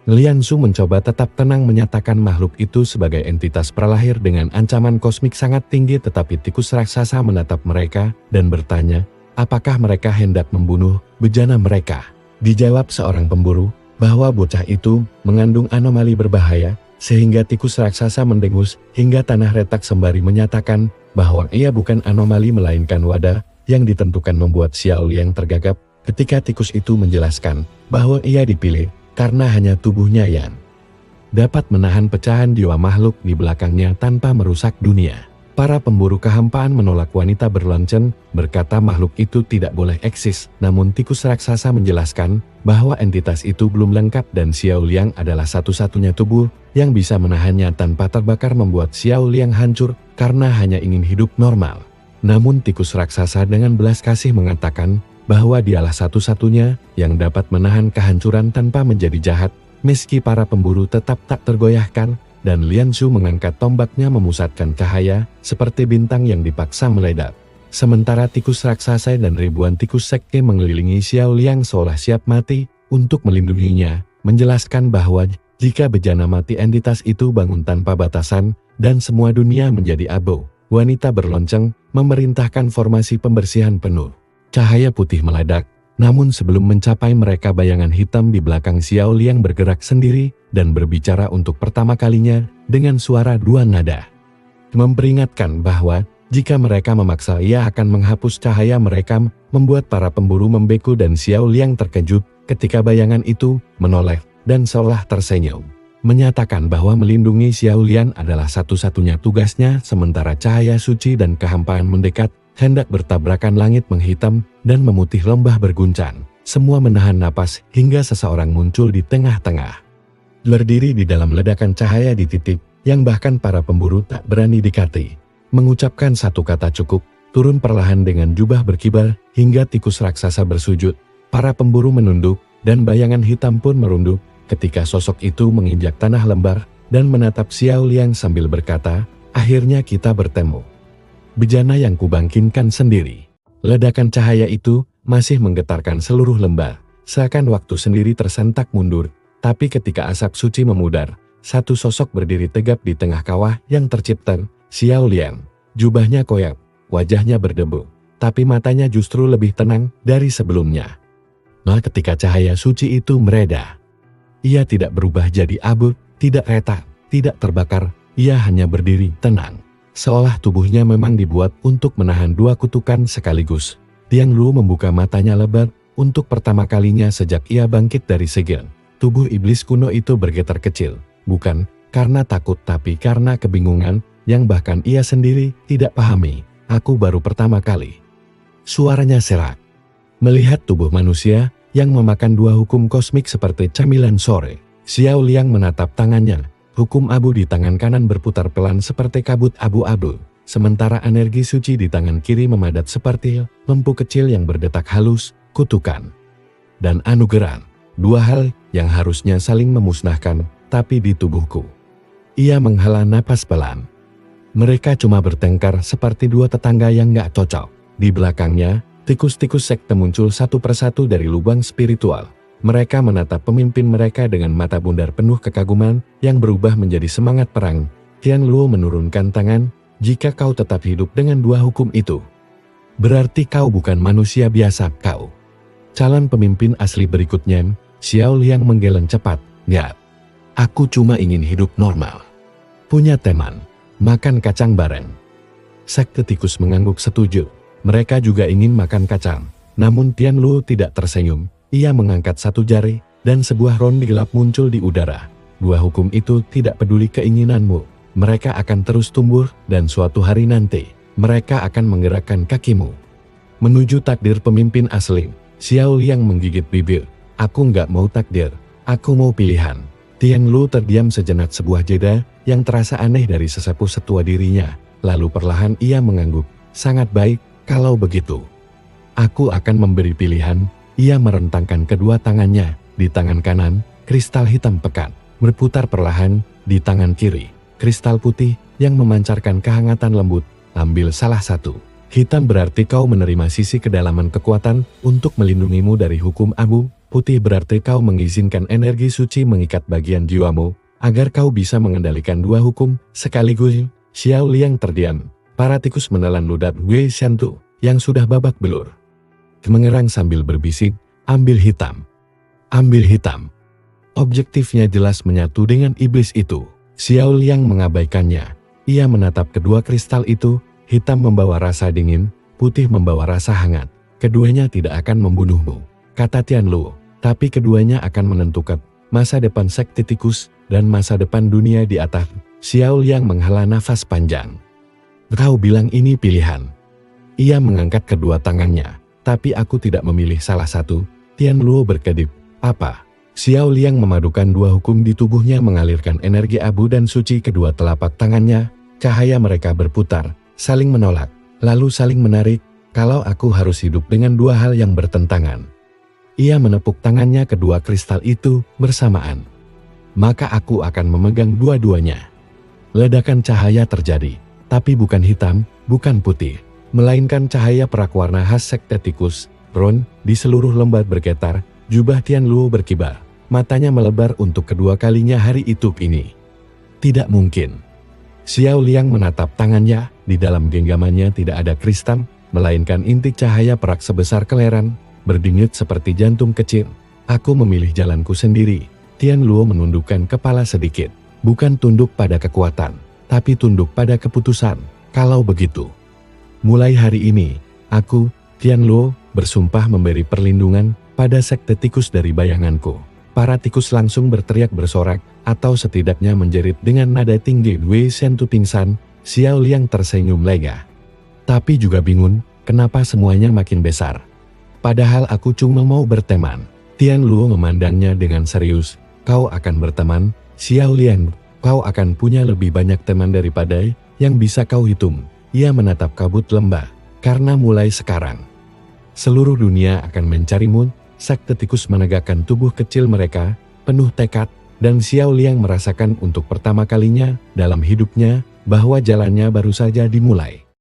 Lian Shu mencoba tetap tenang menyatakan makhluk itu sebagai entitas pralahir dengan ancaman kosmik sangat tinggi, tetapi tikus raksasa menatap mereka dan bertanya, apakah mereka hendak membunuh bejana mereka? Dijawab seorang pemburu, bahwa bocah itu mengandung anomali berbahaya, sehingga tikus raksasa mendengus hingga tanah retak sembari menyatakan bahwa ia bukan anomali melainkan wadah yang ditentukan membuat Xiao Liang tergagap ketika tikus itu menjelaskan bahwa ia dipilih karena hanya tubuhnya yang dapat menahan pecahan jiwa makhluk di belakangnya tanpa merusak dunia. Para pemburu kehampaan menolak wanita berlonceng, berkata makhluk itu tidak boleh eksis. Namun tikus raksasa menjelaskan bahwa entitas itu belum lengkap dan Xiao Liang adalah satu-satunya tubuh yang bisa menahannya tanpa terbakar, membuat Xiao Liang hancur karena hanya ingin hidup normal. Namun tikus raksasa dengan belas kasih mengatakan bahwa dialah satu-satunya yang dapat menahan kehancuran tanpa menjadi jahat. Meski para pemburu tetap tak tergoyahkan, dan Lian Shu mengangkat tombaknya memusatkan cahaya seperti bintang yang dipaksa meledak. Sementara tikus raksasa dan ribuan tikus sekte mengelilingi Xiao Liang seolah siap mati untuk melindunginya, menjelaskan bahwa jika bejana mati entitas itu bangun tanpa batasan dan semua dunia menjadi abu. Wanita berlonceng memerintahkan formasi pembersihan penuh. Cahaya putih meledak, namun sebelum mencapai mereka bayangan hitam di belakang Xiao Liang bergerak sendiri dan berbicara untuk pertama kalinya dengan suara dua nada. Memperingatkan bahwa jika mereka memaksa ia akan menghapus cahaya mereka, membuat para pemburu membeku dan Xiao Liang terkejut ketika bayangan itu menoleh dan seolah tersenyum. Menyatakan bahwa melindungi Xiao Liang adalah satu-satunya tugasnya, sementara cahaya suci dan kehampaan mendekat, hendak bertabrakan, langit menghitam dan memutih, lembah berguncang. Semua menahan napas hingga seseorang muncul di tengah-tengah. Berdiri di dalam ledakan cahaya di titik yang bahkan para pemburu tak berani dekati. Mengucapkan satu kata cukup, turun perlahan dengan jubah berkibar hingga tikus raksasa bersujud. Para pemburu menunduk dan bayangan hitam pun merunduk ketika sosok itu menginjak tanah lembar dan menatap Xiao Liang sambil berkata, akhirnya kita bertemu. Bejana yang kubangkitkan sendiri. Ledakan cahaya itu masih menggetarkan seluruh lembar, seakan waktu sendiri tersentak mundur. Tapi ketika asap suci memudar, satu sosok berdiri tegap di tengah kawah yang tercipta, Xiao Liang. Jubahnya koyak, wajahnya berdebu, tapi matanya justru lebih tenang dari sebelumnya. Nah, ketika cahaya suci itu mereda, ia tidak berubah jadi abu, tidak retak, tidak terbakar, ia hanya berdiri tenang. Seolah tubuhnya memang dibuat untuk menahan dua kutukan sekaligus. Tiang Lu membuka matanya lebar untuk pertama kalinya sejak ia bangkit dari segel. Tubuh iblis kuno itu bergetar kecil, bukan karena takut tapi karena kebingungan yang bahkan ia sendiri tidak pahami. Aku baru pertama kali. Suaranya serak. Melihat tubuh manusia yang memakan dua hukum kosmik seperti camilan sore, Xiao Liang menatap tangannya. Hukum abu di tangan kanan berputar pelan seperti kabut abu-abu, sementara energi suci di tangan kiri memadat seperti lempu kecil yang berdetak halus, kutukan dan anugerah. Dua hal yang harusnya saling memusnahkan, tapi di tubuhku. Ia menghela napas pelan. Mereka cuma bertengkar seperti dua tetangga yang gak cocok. Di belakangnya, tikus-tikus sekte muncul satu persatu dari lubang spiritual. Mereka menatap pemimpin mereka dengan mata bundar penuh kekaguman yang berubah menjadi semangat perang. Tian Luo menurunkan tangan, jika kau tetap hidup dengan dua hukum itu, berarti kau bukan manusia biasa, kau. Calon pemimpin asli berikutnya, Xiao Liang menggeleng cepat, ya. Aku cuma ingin hidup normal. Punya teman, makan kacang bareng. Sekte tikus mengangguk setuju. Mereka juga ingin makan kacang. Namun Tian Luo tidak tersenyum. Ia mengangkat satu jari, dan sebuah rondi gelap muncul di udara. Dua hukum itu tidak peduli keinginanmu. Mereka akan terus tumbuh, dan suatu hari nanti, mereka akan menggerakkan kakimu menuju takdir pemimpin asli. Xiao Liang menggigit bibir. Aku nggak mau takdir, aku mau pilihan. Tian Lu terdiam sejenak, sebuah jeda yang terasa aneh dari sesepuh setua dirinya. Lalu perlahan ia mengangguk. Sangat baik, kalau begitu. Aku akan memberi pilihan. Ia merentangkan kedua tangannya. Di tangan kanan, kristal hitam pekat berputar perlahan. Di tangan kiri, kristal putih yang memancarkan kehangatan lembut. Ambil salah satu. Hitam berarti kau menerima sisi kedalaman kekuatan untuk melindungimu dari hukum abu. Putih berarti kau mengizinkan energi suci mengikat bagian jiwamu, agar kau bisa mengendalikan dua hukum sekaligus. Xiao Liang terdiam. Para tikus menelan ludah Wei Shantu yang sudah babak belur. Mengerang sambil berbisik, ambil hitam. Ambil hitam. Objektifnya jelas menyatu dengan iblis itu. Xiao Liang mengabaikannya. Ia menatap kedua kristal itu, hitam membawa rasa dingin, putih membawa rasa hangat. Keduanya tidak akan membunuhmu, kata Tian Luo, tapi keduanya akan menentukan masa depan sekte tikus dan masa depan dunia di atas. Xiao Liang menghela nafas panjang. Kau bilang ini pilihan. Ia mengangkat kedua tangannya, tapi aku tidak memilih salah satu. Tian Luo berkedip. Apa? Xiao Liang memadukan dua hukum di tubuhnya mengalirkan energi abu dan suci kedua telapak tangannya. Cahaya mereka berputar, saling menolak, lalu saling menarik. Kalau aku harus hidup dengan dua hal yang bertentangan. Ia menepuk tangannya kedua kristal itu bersamaan. Maka aku akan memegang dua-duanya. Ledakan cahaya terjadi, tapi bukan hitam, bukan putih, melainkan cahaya perak warna khas sekte tikus. Ron, di seluruh lembah bergetar, jubah Tian Luo berkibar, matanya melebar untuk kedua kalinya hari itu ini. Tidak mungkin. Xiao Liang menatap tangannya, di dalam genggamannya tidak ada kristal, melainkan inti cahaya perak sebesar keleran, berdenyut seperti jantung kecil. Aku memilih jalanku sendiri. Tian Luo menundukkan kepala sedikit. Bukan tunduk pada kekuatan, tapi tunduk pada keputusan. Kalau begitu, mulai hari ini, aku, Tian Luo, bersumpah memberi perlindungan pada sekte tikus dari bayanganku. Para tikus langsung berteriak bersorak, atau setidaknya menjerit dengan nada tinggi. Wei Shantu pingsan. Xiao Liang tersenyum lega. Tapi juga bingung, kenapa semuanya makin besar. Padahal aku cuma mau berteman. Tian Luo memandangnya dengan serius. Kau akan berteman, Xiao Liang. Kau akan punya lebih banyak teman daripada yang bisa kau hitung. Ia menatap kabut lembah. Karena mulai sekarang, seluruh dunia akan mencarimu. Sekte tikus menegakkan tubuh kecil mereka, penuh tekad, dan Xiao Liang merasakan untuk pertama kalinya dalam hidupnya bahwa jalannya baru saja dimulai.